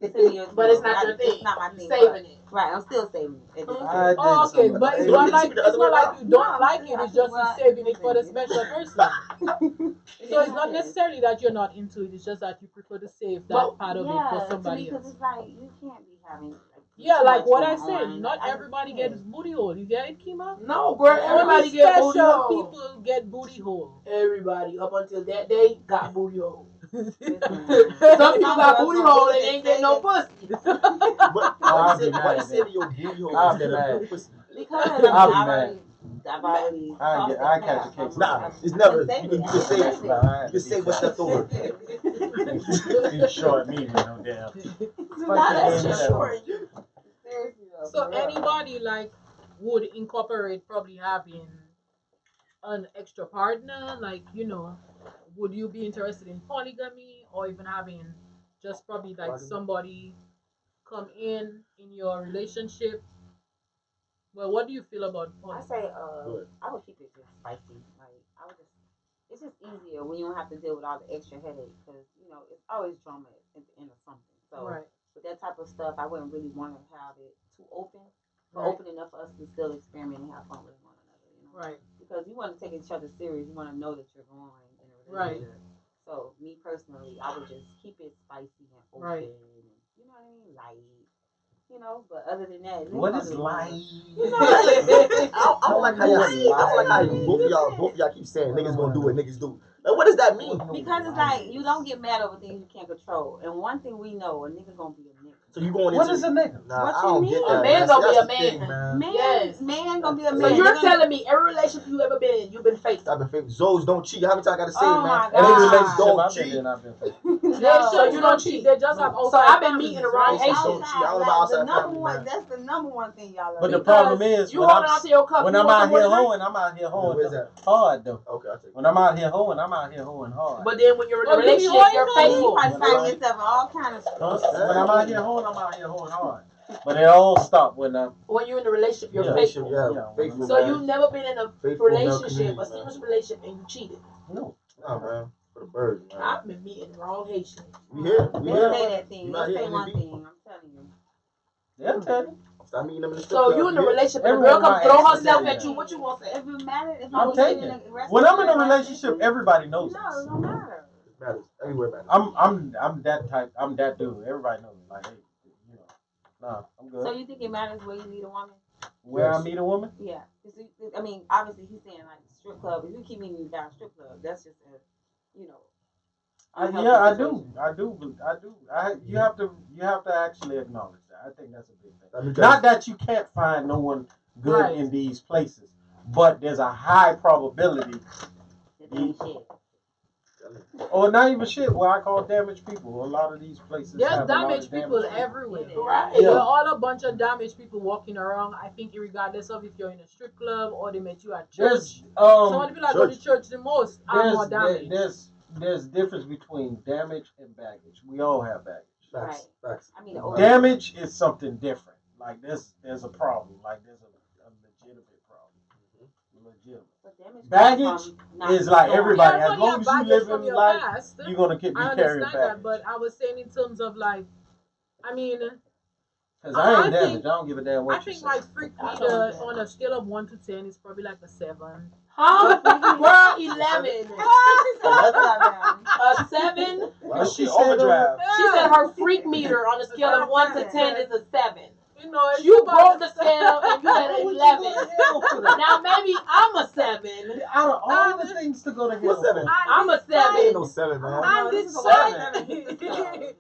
to me, But it's not your thing. It's not my thing. Saving it. Right, I'm still saving it. I did Oh, okay, some but it's Hey, not you like keep it the it's other way not like around? you don't No, like I'm it. It's still- just you well, saving it for the listen, special person. So it's not Yes. necessarily that you're not into it. It's just that you prefer to save that But, part of it Yeah, for to me, somebody because else. it's like you can't be having. Yeah, too like much what I going said. on. Not I just everybody can't. gets booty hole. You get it, Kima? No, bro. Everybody Only get booty special hole. people get booty hole. Everybody up until that day got booty hole. Listen, Some people got booty hole and ain't get no pussy. But I'll be why you mad say at to your booty hole I'll be instead mad. of your pussy? Because I'll be mad. I've already I crossed get- that I catch path. a case. Nah, it's never. I You can can save say it. it. Nah, You can say what's left over. You short me with no damn. Nah, that's Yeah, just yeah. short. Seriously though. So for real. anybody like would incorporate probably having an extra partner, like would you be interested in polygamy or even having just probably like Polygamy. somebody come in your relationship? Well, what do you feel about I polygamy? say, Good. I would keep it just spicy. Like, I would just, it's just easier when you don't have to deal with all the extra headache because, it's always drama at the end of something. So, Right. with that type of stuff, I wouldn't really want to have it too open, but Right. open enough for us to still experiment and have fun with one another, Right. Because you want to take each other serious. You want to know that you're growing in a Right. relationship. So, me personally, I would just keep it spicy and open. Right. And, you know what I mean? Light. But other than that, What niggas is don't do life? I don't like how What y'all. is I don't like how life? both of y'all keep saying niggas gonna do what niggas do. Like, what does that mean? Because it's like you don't get mad over things you can't control. And one thing we know, a nigga gonna be a nigga. So you going into What is a nigga? Nah, What I you don't mean? get A that. man That's- gonna be that's a the thing, man. Man, Yes. man gonna be a man. So you're They're gonna- telling me every relationship you ever been in, you've been faithful. I've been faithful. Zoes don't cheat. How many times I gotta say Oh it, man? my And God. Every niggas relationship don't I've been cheat. in, I've been through. Yeah, So you don't cheat. They just have So outside I've been families, meeting the wrong right? Haitian. Don't cheat. I don't know about the outside number family, one. man. That's the number one thing y'all learn. But the problem is You when holding on to your cup. when you I'm want out someone here to drink? hoeing, I'm out here hoeing Where's that? hard though. Okay, I'll take it. When I'm out here hoeing hard. But then when you're in a Oh, you be relationship, hoeing, you're honey? faithful. You might When find I- yourself in all kind of stuff. When I'm out here hoeing hard. But it all stopped when When you're in a relationship, you're Yeah. faithful. Yeah, faithful. So man. you've never been in a Faithful male relationship, community, a serious relationship, and you cheated. No. Nah, man. For the birds, man. I've been meeting the wrong Haitian. We here. They We say here. that thing. You They not here, say and one it be. thing. I'm telling you. They'll tell you. Stop meeting them in the strip So club. you in a Yeah. relationship, and a Everyone girl come might throw ask herself that. at you. What you gonna say? If it matters, if I'm I'm taking in it. a restaurant, When I'm in a that's relationship, it. everybody knows No, this. it don't matter. It matters. Everywhere matters. I'm that type. I'm that dude. Everybody knows. Like, hey, nah, I'm good. So you think it matters where you meet a woman? Where I Yes. meet a woman, Yeah. I mean, obviously he's saying like strip club. If you keep meeting down strip club, that's just a, unhealthy yeah, I situation. do. You have to actually acknowledge that. I think that's a big thing. Because Not that you can't find no one good Right. in these places, but there's a high probability. That ain't shit. Or not even shit. What I call damaged people. A lot of these places. There's have a lot of damaged people damaged everywhere. Right. Yeah. We're all a bunch of damaged people walking around. I think regardless of if you're in a strip club or they met you at church. Some of the people that go to church the most are more damaged. There's difference between damage and baggage. We all have baggage. Facts. I mean, Damage is something different. Like there's a problem. Like there's a legitimate problem. Legitimate. Baggage is like everybody. As long as you live in life, past, you're gonna be I carrying understand baggage. that, but I was saying in terms of like, I mean, Cause I ain't I damaged. think- I don't give a damn what I you think say. my freak meter on a scale of 1 to 10 is probably like a 7. Huh? Girl, 11. A 7. What She she said, overdrive. She said her freak meter on a scale of 1 to 10 is a 7. You know, it's You about- broke the scale and you had an 11. Now maybe I'm a 7. Out of all the things to go to hell, What's 7? I'm a 7. Ain't no 7, man. And this is a despite,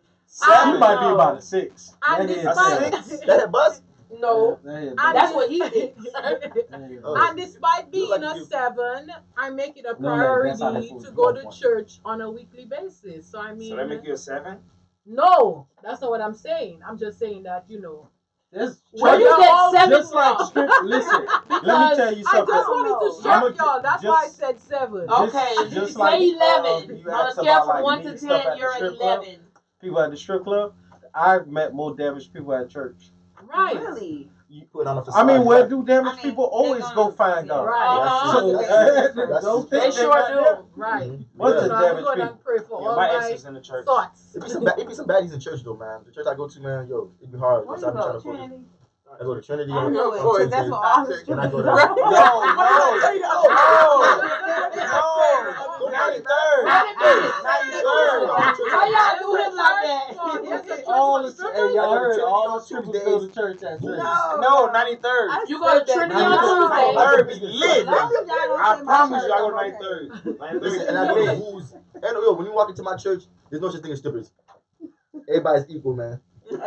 She might be about a 6. and That is despite, seven. That a bus? No. and That's what he thinks. And despite being like a you. 7, I make it a No, no, that's how they priority put to it. go to church on a weekly basis. So I mean, So that make you a 7? no, that's not what I'm saying. I'm just saying that This Where church- you get 7 just like from? strip. Listen, let me tell you I something. just wanted to I'ma shock y'all. That's just- why I said 7. Okay, Just say like, 11. you On a asked scale about, from like, 1 to meeting stuff 10, at the you're strip club. 11. People at the strip club, I've met more damaged people at church. Right. Really? You put on a facade. I mean, where do damaged I mean, people always they're go gonna- find God? Right. Uh-huh. So, That's- don't They think sure not there. do. Right. What's So the I'm damaged going people? to pray for Yeah, all my my ex is in the church. thoughts. It be some baddies in church though, man. The church I go to, man, yo, it be hard. Where That's you how I be go? trying to focus. Trinity? I go to Trinity. I know it, on 'cause that's Tuesday, what all the and I go to No, 93rd. How y'all do him like that? All the hey, y'all heard all the strippers go to church at church. No, 93rd. You go to Trinity on 93rd Tuesday. be lit. I promise you, I go to to 93rd. Listen, 93rd and I be know lit. who's. And yo, when you walk into my church, there's no such thing as strippers. Everybody's equal, man. You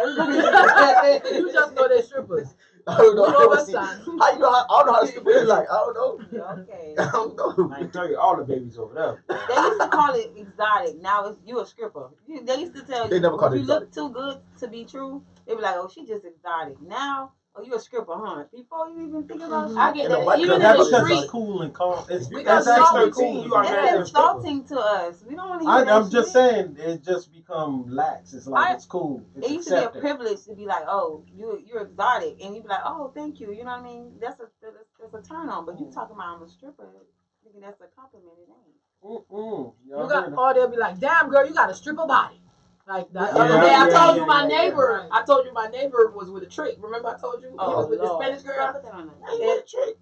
just know they're strippers. I don't know. You I know never what's see. that? How you know? I don't know how to stripper is like. I don't know. Okay. I don't know. 93rd, all the babies over there. They used to call it exotic. Now it's you a stripper. They used to tell They you never called if it you look too good to be true. They be like, oh, she just exotic. Now, oh, you a stripper, huh? Before you even think about it. I get And the that. white Even in girl- the That's because street. it's cool and calm. It's Because actually y'all That's cool. 13, you automatically It's a stripper. insulting to us. We don't want to hear that I'm just shit. saying, it just become lax. It's like it's cool. It's It used to be a accepted. privilege to be like, oh, you're exotic, and you be like, oh, thank you. You know what I mean? That's a turn on. But you talking about I'm a stripper, thinking that's a compliment. It ain't. Y'all You got, heard it. or they'll be like, damn, girl, you got a stripper body. Like that. The other day I Yeah, told yeah, you my yeah, neighbor. yeah. I told you my neighbor was with a trick. Remember I told you he was with the Lord. Spanish girl. Put that on there. How you with a trick?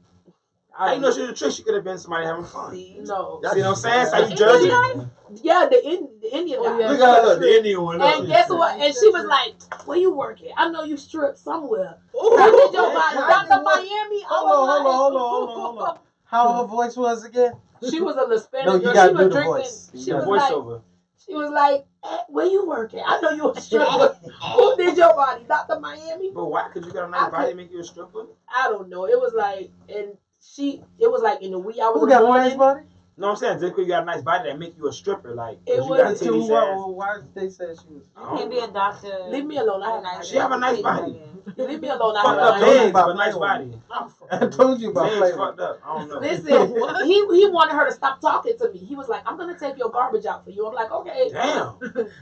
How you know she was a trick? She could have been somebody having fun. See See? No. what I'm saying? So you Indian judging? guy? Yeah, the Indian Oh, guy. yeah. Look at her, the Indian one. And guess what? And she was like, "Where you working? I know you strip somewhere." I did your body. Dr. Miami. Hold on. How her voice was again? She was a Hispanic No, you girl. gotta She do was the drinking. voice. She You was The like, voiceover. "Where you working? I know you a stripper. Who did your body? Dr. Miami." But why? Because you got a nice body make you a stripper? I don't know. It was like, and it was like in the wee hours Who of the got a morning. nice body? No, I'm saying just because you got a nice body that make you a stripper, like It 'cause you got was titties ass. Why did they say she was? You can't be a doctor. Leave me alone. I have a nice She have a nice body. Leave me alone. I Fucked have up a told you nice legs, about but nice playing body. I told you about Legs playing. fucked up. I don't know. Listen, he wanted her to stop talking to me. He was like, "I'm gonna take your garbage out for you." I'm like, "Okay." Damn.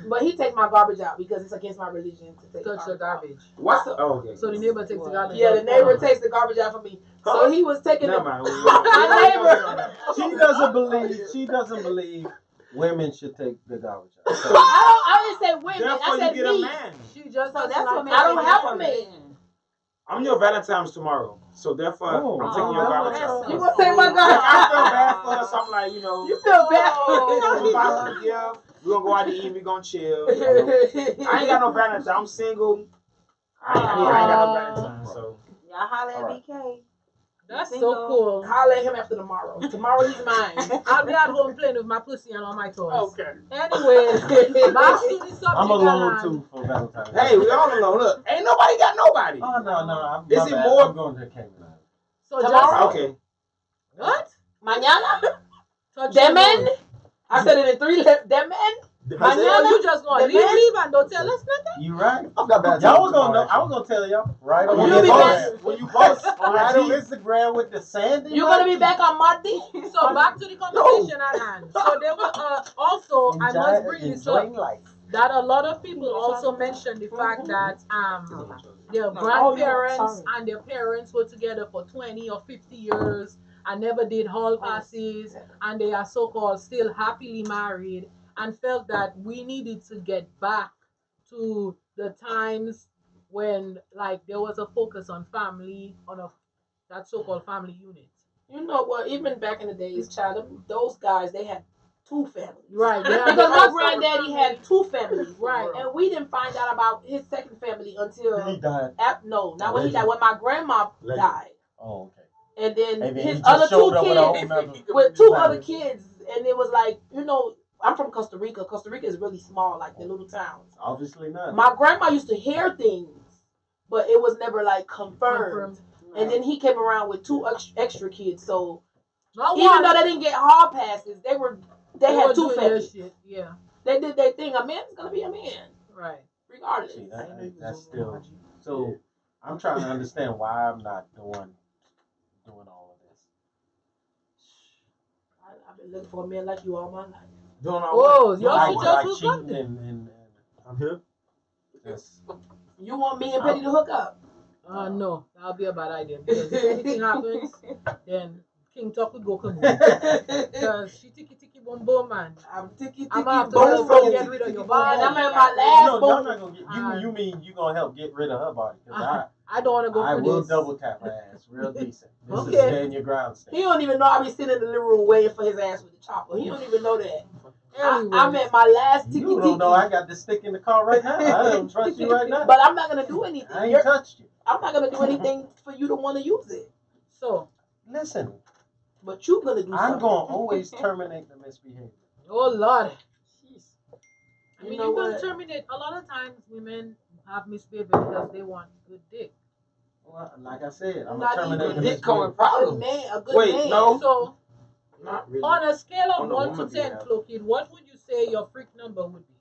But he takes my garbage out because it's against my religion to take Touch the garbage. garbage. What? Oh, okay. So the neighbor takes the Out. garbage. Yeah, the neighbor takes the garbage out for me. So he was taking Never the. mind. My neighbor. She doesn't believe women should take the garbage out. So, I didn't say women. Therefore, I you said get a me. man. She just So doesn't that's what like makes I don't it have a different. man. I'm your Valentine's tomorrow, so therefore Oh, I'm taking your oh, garbage that's out. You gonna take my Like, I feel garbage? bad for her, so I'm like, you know, You feel bad? I'm buy her a gift. We're gonna go out to eat. We're gonna chill. I ain't got no Valentine. I'm single. I ain't got no Valentine, so. Y'all holler at BK. That's Single. so cool. Holler at him after tomorrow. Tomorrow he's mine. I'll be at home playing with my pussy and all my toys. Okay. Anyway, back to the subject. I'm at alone hand. too for Valentine's. Hey, we all alone. Look, ain't nobody got nobody. Oh no. Is my it bad. more- I'm going to Cayman Islands. So Tomorrow? just Okay. what? Mañana? Touch Demen? your I said it in 3 left. That man. Mañana, you just gonna leave and don't tell us nothing. You right. I've got bad Y'all was gonna know. I was gonna tell y'all right on You'll be Instagram. When you post Right on on IG, Instagram with the sandy. You're gonna be back on Monday. So back to the conversation at hand. So there were also, I must bring this up, life. that a lot of people also mentioned the fact that their grandparents and their parents were together for 20 or 50 years and never did hall passes, and they are so-called still happily married, and felt that we needed to get back to the times when like there was a focus on family, on that so-called family unit. You know what? Even back in the days, child, those guys they had 2 families. Right. Because my granddaddy had 2 families. Right. And we didn't find out about his second family until He died. No, not when he died. When my grandma died. Oh, okay. And then And then his he other just showed 2 up with a whole nother kids with 2 family. other kids, and it was like, you know, I'm from Costa Rica. Costa Rica is really small, like the little towns. Obviously not. My grandma used to hear things, but it was never like confirmed. And then he came around with 2 extra kids. So even though they didn't get hall passes, they had 2 families. Yeah. They did their thing. A man's gonna be a man, Right. regardless. See, that's still. So I'm trying to understand why I'm not the one doing all of this. I've been looking for a man like you all my life. doing all Oh, what? y'all Like, put like your foot cheating there. and I'm here. just You want me and Petty to hook up? No, that'll be a bad idea. Because if anything happens, then King Talk will go kaboom. Because she tiki boom boom, man. I'm tiki I'm gonna have to boom help boom. her get rid of your And body. I'm in my last no, boom. y'all not gonna get. You mean you gonna help get rid of her body? Because I don't want to go I for will this. double tap her ass real decent. This is Okay. stand your ground He stand. don't even know I be sitting in the living room waiting for his ass with the chopper. He don't even know that. Anyway. I'm at my last tiki You tiki. don't know I got this stick in the car right now. I don't trust you right now. But I'm not gonna do anything. I ain't touched you. I'm not gonna do anything for you to want to use it. So, Listen, But you gonna do I'm something. gonna always terminate the misbehavior. oh Lord. I You mean, know you can what? terminate. A lot of times, women have misbehavior because they want good dick. Well, like I said, I'm Not gonna terminate even the Dick coming misbehavior. A good problems. man, a good Wait, man. no. So, Not really. on a scale of On a 1 to woman, 10, yeah. Cloakid, what would you say your freak number would be?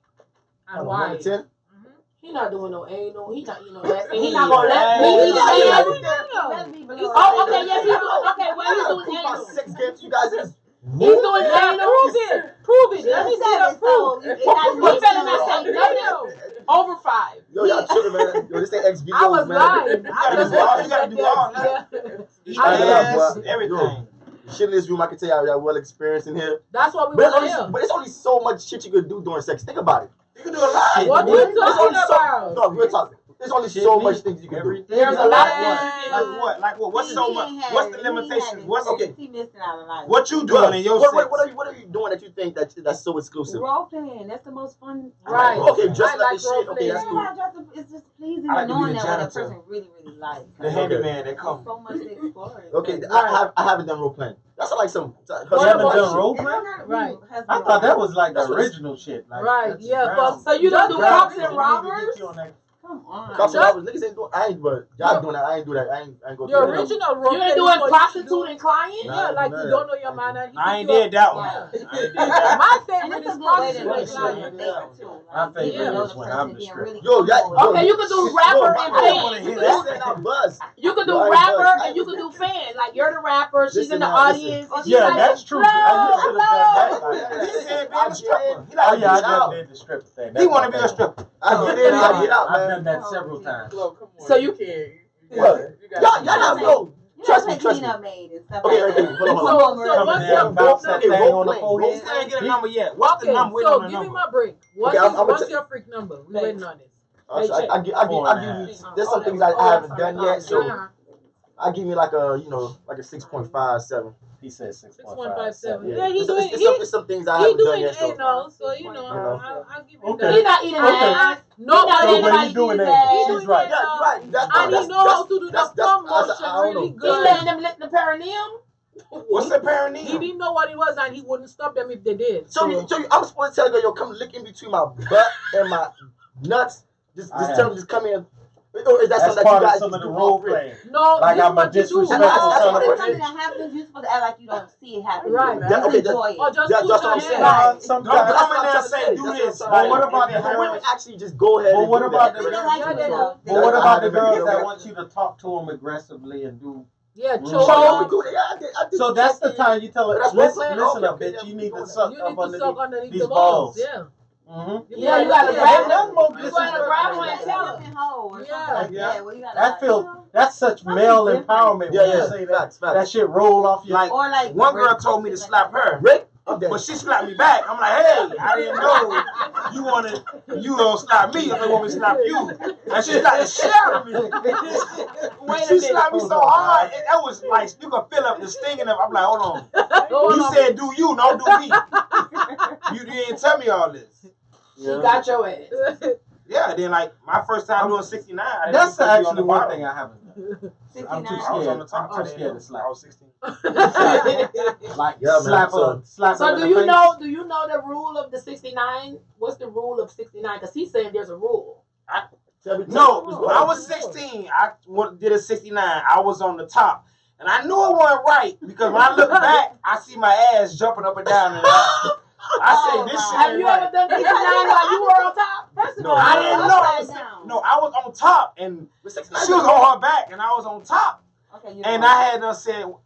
And On a why? 1 to 10. He not doing no anal. He not eating no ass. And he not gonna let me. Yeah. He not Yeah. doing Let's be below. Oh, okay, yes, he's doing. Okay, well, he's doing Prove my anal. sex game to you guys is. He's doing Yeah, anal. prove it. Prove it. Let me see the proof. He better not say nothing. Over 5. Yo, y'all tripping, man. Yo, this ain't X videos, I was man. lying. You I gotta just do all- wanted you gotta to do get all that. that. Yeah. Eat I ass, love- everything. Shit in this room, I can tell y'all well experienced in here. That's what we But want it's, to only, hear. but it's only so much shit you could do during sex. Think about it. You can do a lot. What Shit, you man. It's talking only about? No, real talk. There's only Shit, so me. much things you can do. Everything. There's a lot. Like what? Like what? What's so much? What's the limitations? What's Okay. He missing out a lot. what you doing in your what, sex? what are you doing that you think that's so exclusive? Role playing. That's the most fun. Right. Okay, I dressing like up as shit. role Okay, that's playing. cool. It's just pleasing I like and to be knowing the that what a janitor. person really likes. The handyman that come. There's so much to explore. Okay, Right. I haven't done role playing. That's like some. You haven't done role It's play? not Right. I thought that was like the That's what- original shit. Like, Right, that's yeah, ground. So you don't do Just cops You and need to robbers? get you on that. Come on. Cops and robbers, niggas ain't doing. I ain't, but y'all doing that. I ain't do that. I ain't go The through that. original role You play ain't is doing what you prostitute do. and client? Yeah, like you don't know your man and he I ain't pick you did up. that one. Yeah. I ain't did that. My And favorite it's is a good way to prostitute and know client. your mate too. My Like, favorite you know is the when person I'm the being stripper. really Yo, y'all. comfortable. Okay, you can do rapper and I don't wanna fan. hear You that. can Listen, I'm buzzed. You can do Yo, I ain't rapper buzzed. and you can do fan. Like you're the rapper, she's Listen in the now, audience. and she's Yeah, like, that's true. I should have done that. Like, He said I being a stripper. He oh like yeah, I to just out. did the stripper thing. He That's want my to be a favorite. stripper. I get in, I get out, I've man. done that several times. So you What? Y'all not know. Trust me, trust me. Cleanup maid and stuff Okay, like okay, that. hold on, hold So on. what's Coming your there and bounce that Okay, thing role on the playing. pole. He still ain't get a number yet. What's the Okay, number? Waiting so on the give me number. my break. Okay, I'm What's gonna your freak number? We waiting on this. I give you. There's some things I haven't done yet, so I give me like a 6.57. He said 6.57. 6.57. Yeah, he doing It's some things I he haven't done doing yet. So anal, so I'll give him Okay. He's that. not eating Okay. ass. No, He's not So eating when anybody you doing his that, ass. she's right. Yeah, you're right. And he know how to do the thumb motion I don't really know. He good. letting them lick the perineum. What's the He perineum? didn't know what it was and he wouldn't stop them if they did. So I'm supposed to tell you, yo, come lick in between my butt and my nuts. Just tell him, just come in. Or is that That's something that part you of guys some of just the do role off rip? playing. No, Like this I'm a what you do. disrespectful That's- son that's of what a If it something bitch. that happens, you're supposed to act like you don't see it happen. Right, Just okay, enjoy Or it. just That's put what your I'm hand saying. back. Don't Sometimes. come in there and say do this. But what about the women girls? actually just go ahead But and what do about that? the They like Yeah, it they enough. do. They But what like about it the enough. girls that want you to talk to them aggressively and do? Yeah, Choke. choke. I did So that's the choking. time you tell her, That's listen, role-playing. listen Okay, up, bitch. yeah, You we need doing to that. suck You up need to underneath suck underneath these the balls. balls. Yeah. Mm-hmm. Yeah, you gotta Yeah. grab Nothing more You gotta grab her and tell her. Yeah. Yeah, well, you gotta That like, feel you know, that's such something male different. empowerment Yeah, when you yeah. say that. Facts. That shit roll off your Like, or like one girl rape told me to shit like slap that. her, Rick? I'm dead. but she slapped me back. I'm like, hey, I didn't know you gonna slap me if they want me to slap you. And she slapped the shit out of me. Wait a She minute. slapped me so hard, and that was like you could feel up the stinging of. I'm like, hold on. You said do you, don't do me. You didn't tell me all this. She got your ass. Yeah, then like my first time doing 69, I didn't That's put you on actually the one bottom. thing I haven't done. I'm too 69. I was on the scared. top. I'm too scared to slap. I was 16. Like Yeah, man, slap so- her, slap her So in do the you face. know the rule of the 69? What's the rule of 69? Because he's saying there's a rule. No, when I was 16, I did a 69. I was on the top. And I knew it wasn't right because when I look back, I see my ass jumping up and down. And I say, this shit Have ain't you right. ever done 69 while you were on top? First of No, all, I didn't know. upside down. No, I was on top. And she was on her back and I was on top. Okay, you And know. I had said, You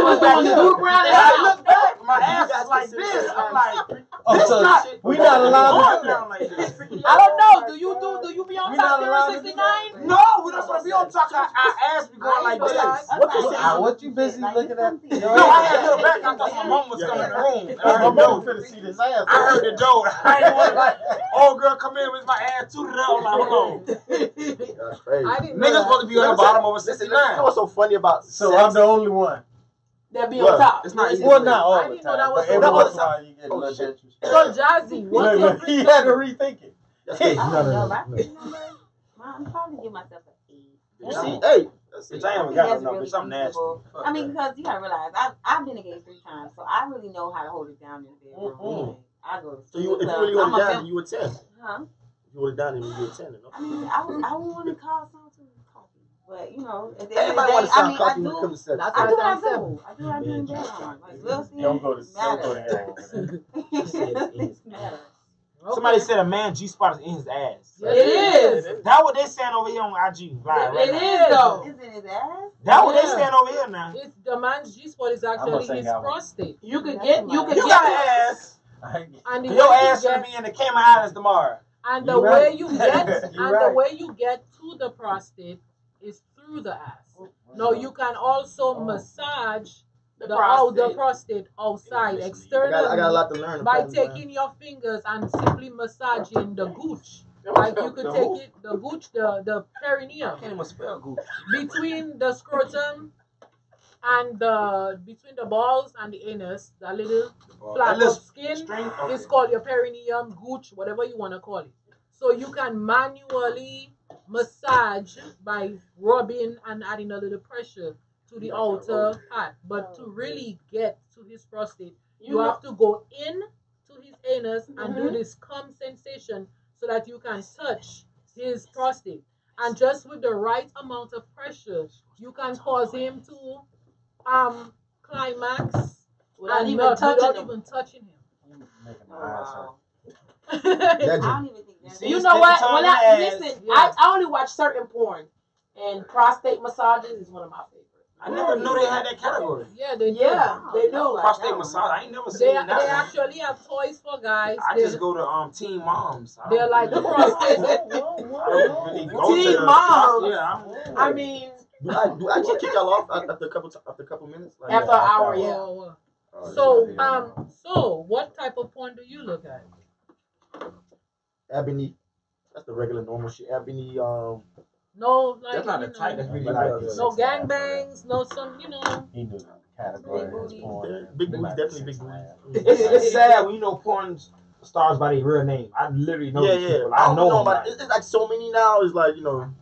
was doing the group round and and I out. look back, my ass is like this. I'm like, Oh, this so not. we not allowed to do down that. like this. I don't know. Do you be on We top not allowed during to do 69? No, we're not supposed to be on top. Our ass be going like this. What you What you busy looking at? No, I had to look back. I thought my mom was coming in the room. And I My heard the mama door. finna see this ass. I heard the door. I didn't want to like, old girl come in with my ass tooted up. I'm like, hold on. That's crazy. I didn't know Niggas supposed to be on the bottom of a Listen, 69. you know what's so funny about So sex? I'm the only one. That be What? on top. It's not easy. Well, not all I the didn't know time, that was but every the once in a rule. while you get a Oh, little shit. disrespect. So Jazzy, what's Look, your he had to rethink it. That's I crazy. don't know, but I think number, I'm probably give myself an 8. You see? Hey. Bitch, I haven't think got that's no number. really Something nasty. reasonable. I mean, because you gotta realize I've been engaged 3 times, so I really know how to hold it down in the bedroom. Mm-mm. I go to So you, if you club. really hold I'm it a down, fem- you a 10. Huh? If you hold it down, then you a 10. You know? I mean, I would want to call something coffee, but you know, at the end of Everybody the want day, to sound I mean, cocky when it comes to sex. That's I do why what I I said do. I do what I do in bed. Like, we'll see. Don't go to Matter. hell over It's matter. Somebody said a man G spot is in his ass. Yeah, It is. That what they saying over here on IG. Live right It now. is though. It's in his ass. That what they Yeah. saying over here now. It's the man's G spot is gonna actually say his that one. prostate. You could That's get my- you could You got an get ass. And the Your way you ass should get- be in the Cayman Islands tomorrow. And the You way right. you get You and right. the way you get to the prostate is through the ass. No, you can also massage the the prostate. prostate outside I got a externally lot to learn. by apparently, man. taking your fingers and simply massaging the gooch. Like you could take it, the gooch, the perineum, Can't even spell good. between the scrotum and between the balls and the anus, the little flap of skin is called your perineum, gooch, whatever you want to call it. So you can manually massage by rubbing and adding a little pressure to the outer part. But to really get to his prostate, you have to go in to his anus and do this cum sensation so that you can touch his prostate. And just with the right amount of pressure, you can cause him to climax without and even not touching without him. even touching him. Making my ass hurt. Legend. I don't even think that's You know what? When I Ass. listen, Yes. I only watch certain porn, and prostate massages is one of my favorites. I never knew they had that category. Yeah, they do. Yeah, they do. Prostate massage. I ain't never They, seen they that. actually have toys for guys. I They- just go to Teen Moms. I They're don't like the really- prostate. I don't really go Teen to the- Moms. Yeah, I mean, Do I just kick y'all off after a couple minutes? Like, after an hour, yeah. yeah. Oh, oh, so yeah. so what type of porn do you look at? Ebony. That's the regular normal shit. Ebony. No, like That's not you the type that's know, really Like like this. no gangbangs, no some you know. He knew the category. Big booty. Big booty, definitely big booty. It's sad when you know porn stars by their real name. I literally know Yeah, these yeah. people. I know them. but it's like so many now. It's like, you know,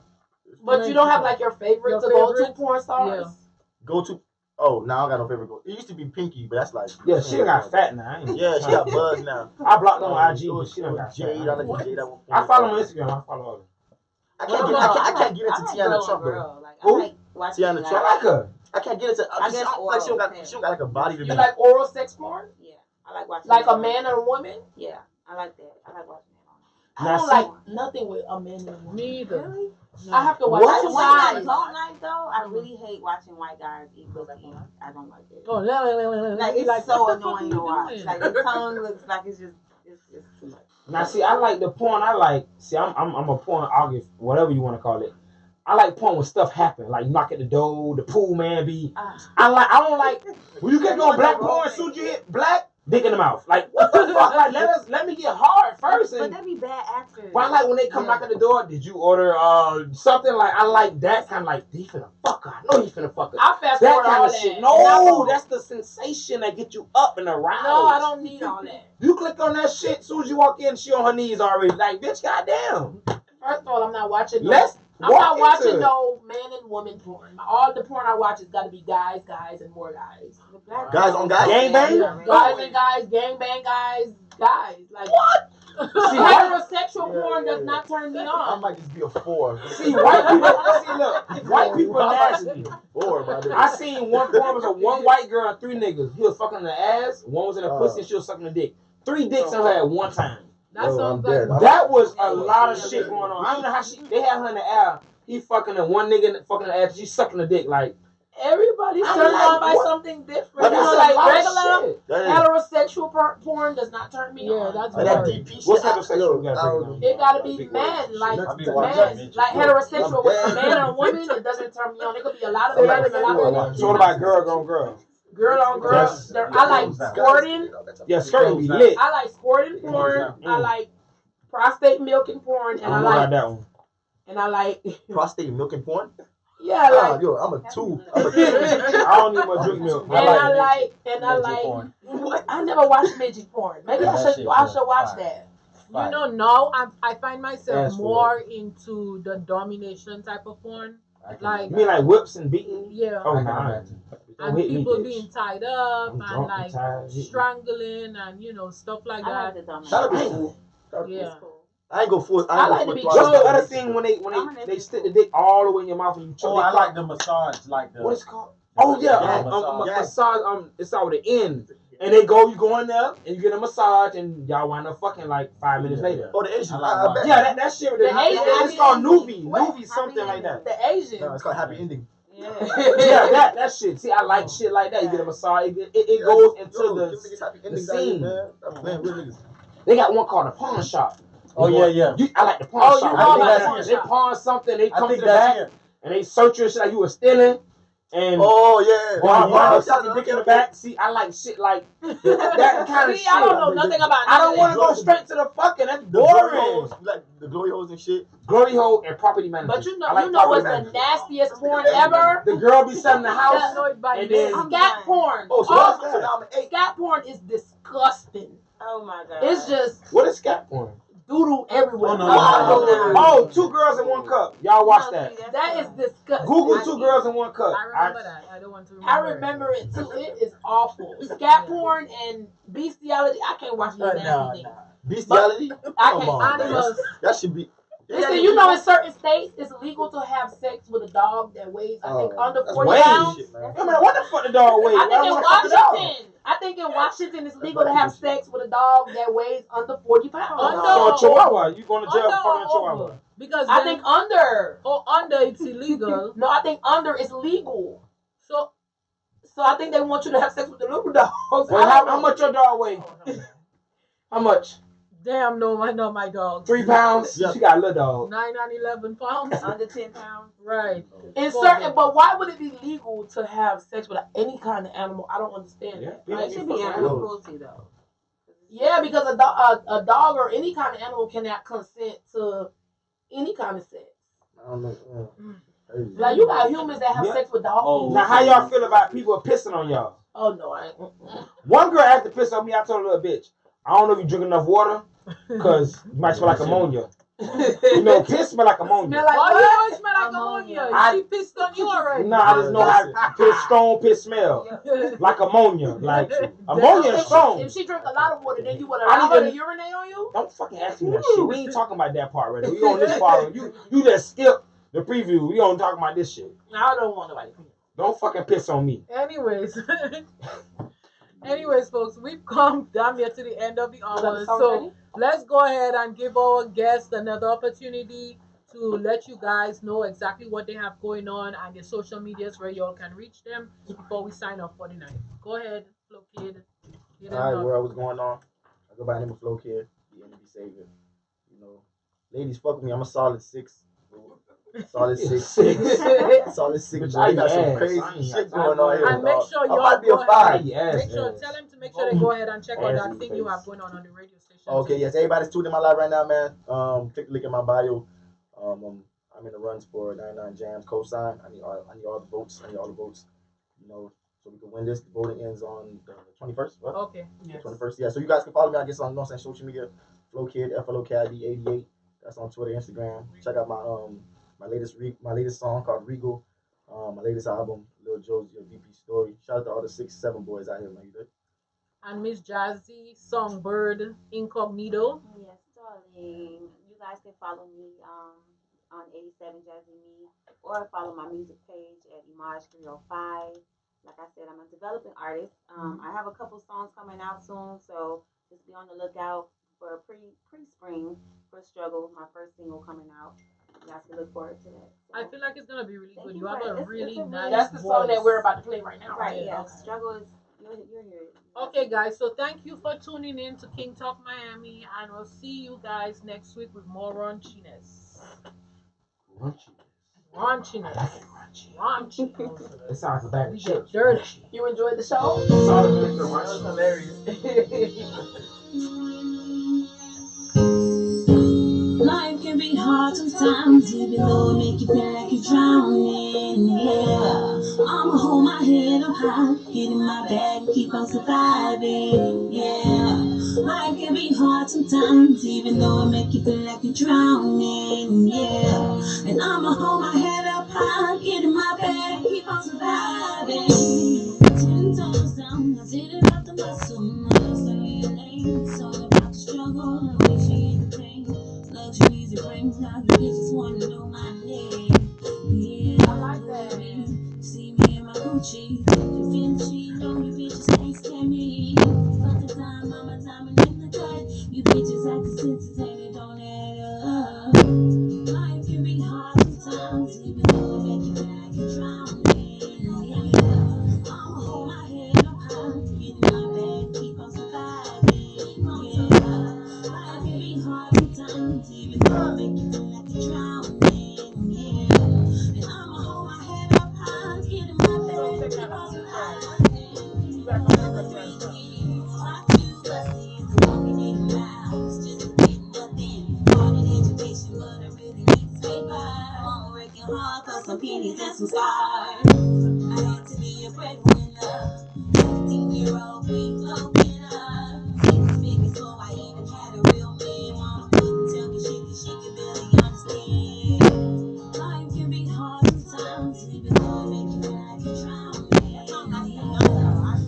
But you don't have like your favorite Your to go to favorite? porn stars. Yeah. go to. Oh, now I got no favorite go. It used to be Pinky, but that's like. Yeah, she done got fat now. I ain't- Yeah, she got buzz now. I blocked her on IG, It but was she done got Jade. fat. I like Jade at one point. I follow her on Instagram. I follow her. I can't get into Tiana Trump though. Girl. Like, Who? I like watching Tiana like, Trump. I like her. I can't get into. I guess like she don't got like a body to You me. like oral sex porn? Yeah, I like watching. Like a that. man and a woman? Yeah, I like that. I like watching that. I Now don't see- like nothing with a man and a woman. Me either. Really? I have to watch What? two White guys guys. don't like though. I really hate watching white guys eat pussy. I don't like it. Oh, Like it's like, so what the fuck annoying you to watch. doing? Like the tongue looks like it's just it's too much. Now, see, I like the porn. I like. See, I'm a porn artist, whatever you want to call it. I like porn when stuff happen, like knock at the door, the pool man be. I don't like when you get on black porn. As soon as you hit black, dick in the mouth. Like what the fuck? Like let me get hard first. But And that be bad actors. but I like when they come knock at the door. Did you order something? Like I like that kind of like he finna fuck her. I know he finna fuck her. I fast That forward kind all of that. shit. And No, I- that's the sensation that get you up and aroused. No, I don't need all that. You click on that shit, as soon as you walk in, she on her knees already. Like, bitch, goddamn. First of all, I'm not watching. I'm Walk not into watching it. no man and woman porn. All the porn I watch has got to be guys, and more guys. The black Guys on guys? Gangbang? Yeah, guys and guys, gangbang guys. Like What? See, heterosexual porn yeah. does not turn me I on. might just be a 4. See, white people, see, look, white people are nasty. 4, my nigga. I seen one porn was a one white girl and 3 niggas. He was fucking in the ass, one was in the pussy, and she was sucking the dick. 3 dicks in her at one time. That Yo, sounds I'm dead. like That was a lot of shit going on. I don't know how they had her in the air. He fucking in one nigga fucking the ass, she sucking the dick. Like, Everybody's I'm turned like, on by what? something different. like You that's know, a like lot of regular shit. That is. heterosexual porn does not turn me Yeah, on. that's That weird. DP shit. What's heterosexual? Yo, We gotta break it down. It gotta be Big men, word. like I be the watching man, bitches. like heterosexual I'm with a dead. man and a woman. It doesn't turn me on. It could be a lot of I'm men, like, a lot I'm of like, So what about girl on girl? girl on girl. Yes. I like squirting. Yeah, skirt be lit. I like squirting porn. I like prostate milking porn, and I I don't know about like that one. and I like Prostate milking porn? yeah, like Yo, I'm a 2. I'm a 2. I don't even drink milk. and I like Midget porn. what? I never watched midget porn. Maybe Yeah, I that should shit I good. should watch Fine. that. You know, now I find myself Ask for more into the domination type of porn. Like, You mean like whips and beating? Yeah. Oh, I can nah. imagine. Don't And hit me, people bitch. being tied up I'm and drunk and like tired. Hit me. strangling and stuff like I like that. the dominant. That'll be cool. Yeah. It's cool. I ain't go for I like to be What's the Dominant. other thing when they stick the dick all the way in your mouth and you choke? Oh, they I call- like the massage, like the. What is it called? Oh yeah, massage. massage. It's all the end, and you go in there and you get a massage, and y'all wind up fucking like 5 minutes later. Oh, the Asian. I like I bet. Yeah, that shit. The Asian- It's called Nuvi, What? Nuvi something like that. The Asian. No, it's called happy ending. Yeah. Yeah, that shit. See, I like shit like that. You get a massage, it goes into Yo, give niggas happy the endings out here, scene. man. I'm playing with niggas. They got one called a pawn shop. Oh yeah, yeah. I like the pawn Oh, shop. you know about They- pawn they shop. pawn something. They I come to think the that's back it. and they search your shit like you were stealing. And Oh yeah. Why yeah, suck the dick in the back? See, I like shit like that kind of See, shit. I don't know nothing about I don't none of want to that. go straight to the fucking. That's The glory boring. holes, like the glory holes and shit. Glory hole and property management. But you know, I like you know what's property the management. nastiest porn ever? The girl be selling the house. Annoyed by And men. then- Scat porn. Oh, so Oh, that's so now I'm an 8. scat porn is disgusting. Oh my god. It's just What is scat porn? doodle everywhere. Oh, no, Oh, 2 girls in 1 cup. Y'all watch that. That is disgusting. Google 2 girls in 1 cup. I remember that. I don't want to remember. I remember it too. It is awful. Scat porn and bestiality. I can't watch no nasty things. Bestiality? I Come can't. on, Animals. that should be. Listen, you know, in certain states, it's legal to have sex with a dog that weighs, I think, under 40 pounds. Shit, man. I mean, what the fuck the dog weighs? I think in don't wanna fuck the dog. Washington, it's legal to have sex with a dog that weighs under 40 pounds. Under So a or chihuahua, you going to jail Under for fucking a or chihuahua? over? Because I then- think under. under it's illegal. No, I think under is legal. So So I think they want you to have sex with the little dogs. Well, how much your dog weigh? How much? damn, no, I know my dog. 3 pounds? Yeah. She got a little dog. 9 and 11 pounds. Under 10 pounds. Right. In certain, but why would it be legal to have sex with any kind of animal? I don't understand Yeah. that. Yeah. Like, It should be animal cruelty though. yeah, because a dog or any kind of animal cannot consent to any kind of sex. I don't know. Crazy. Like you got humans that have Yeah. sex with dogs. Oh. Now, how y'all feel about people pissing on y'all? Oh no, I ain't. One girl asked to piss on me. I told her, little bitch, I don't know if you drink enough water, because you might smell like ammonia. You know, piss smell like ammonia. Smell like Oh, you what? know it smell like ammonia. I- She pissed on you already. Nah, I just know how piss, strong piss smell. Like ammonia. Like, ammonia is strong. If she drink a lot of water, then you would I allow need her to- to urinate on you? Don't fucking ask me that shit. We ain't talking about that part right now. We on this part. You just skip the preview. We don't talk about this shit. I don't want nobody. Don't fucking piss on me. Anyways, folks, we've come damn near to the end of the hour. So let's go ahead and give our guests another opportunity to let you guys know exactly what they have going on and their social medias where y'all can reach them before we sign off for the night. Go ahead, Flo Kid. All right, where I was going on, I go by the name of Flo Kid, the enemy savior. You know, ladies, fuck with me. I'm a solid 6. Solid 6. Solid 6. I got some crazy shit going on here. And make sure y'all might be a go 5. ahead. Tell them to make sure they go ahead and check out that thing you have going on the radio station. Okay, yes, everybody's tuning in my live right now, man. Take a look at my bio. I'm in the runs for 99 Jams cosign. I need all the votes. You know, so we can win this. The voting ends on the 21st. What? Okay. Yes. 21st. Yeah. So you guys can follow me. I guess on social media, FloKid, FLOKID88. That's on Twitter, Instagram. Check out my latest song called Regal. My latest album, Lil Josie, VP Story. Shout out to all the 6-7 boys out here, man. You good? And Miss Jazzy, Songbird, Incognito. Yes, darling. You guys can follow me on 87 Jazzy Me or follow my music page at Image305. Like I said, I'm a developing artist. I have a couple songs coming out soon, so just be on the lookout for pre-spring for Struggle, my first single coming out. You guys can look forward to that. So, I feel like it's gonna be really good. you You have for a it. really It's a nice That's the song that voice. we're about to play right now. right, yeah. Okay. Struggle is you'll hear it. Okay, guys. So thank you for tuning in to King Talk Miami, and we'll see you guys next week with more raunchiness. Raunchiness. It sounds like a bag of We get chips. dirty. You enjoyed the show? That was hilarious. Life can be hard sometimes, even though it make you feel like you're drowning. Yeah, I'ma hold my head up high, get in my bag and keep on surviving. Yeah, life can be hard sometimes, even though it make you feel like you're drowning. Yeah, and I'ma hold my head up high, get in my bag, keep on surviving. 10 toes down, I did it off the muscle. My love story in lane, it's all about the struggle, the way she in the pain. Luxuries and rings, all you bitches wanna know my name. Yeah, I like that. See me in my Gucci, the Vinci, know you bitches can't stand me. Fuck the time, I'm a diamond in the cut. You bitches acting sensitive, it don't add up. Life can be hard sometimes, even though it make you feel like you're drowning. Yeah, I'ma hold my head up high, get in my bag, keep on surviving. Yeah, life can be hard sometimes, even though it make you feel like you're drowning. Yeah, and I'ma hold my head up high, get in my bag, keep on surviving. Walk you blessings, walking 8 miles just to get nothing. Hard in education, but I really need to stay by. I'm working hard for some pennies and some scars. I had to be a breadwinner. 15-year-old queen floating up. Six figures before I even had a real man. Mama couldn't tell me shit 'cause she could barely understand. Life can be hard sometimes, even though it make you feel like you're drowning.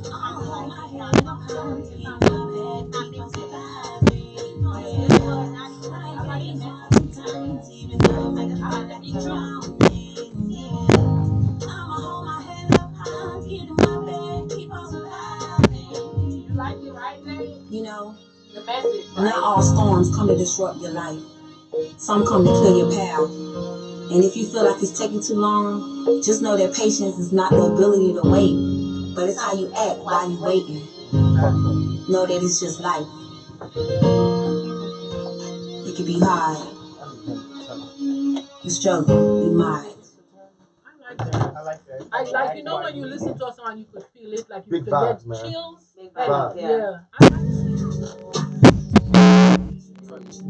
I'ma hold my head up high, get in my bed, keep on surviving. Life can be hard sometimes, even though it make you feel like you're drowning. Yeah, I'ma hold my head up high, get in my bed, keep on surviving. You like it, right, Nate? You know, The message, not right? all storms come to disrupt your life. Some come to clear your path. And if you feel like it's taking too long, just know that patience is not the ability to wait, but it's how you act while you're waiting. Know that it's just life. It can be hard. You struggle, be mine. I like that. I like that. I like, you know, when you listen to a song and you could feel it, like you Big could vibes, get man. chills. Big Vibes. vibes, yeah. Yeah. I like it.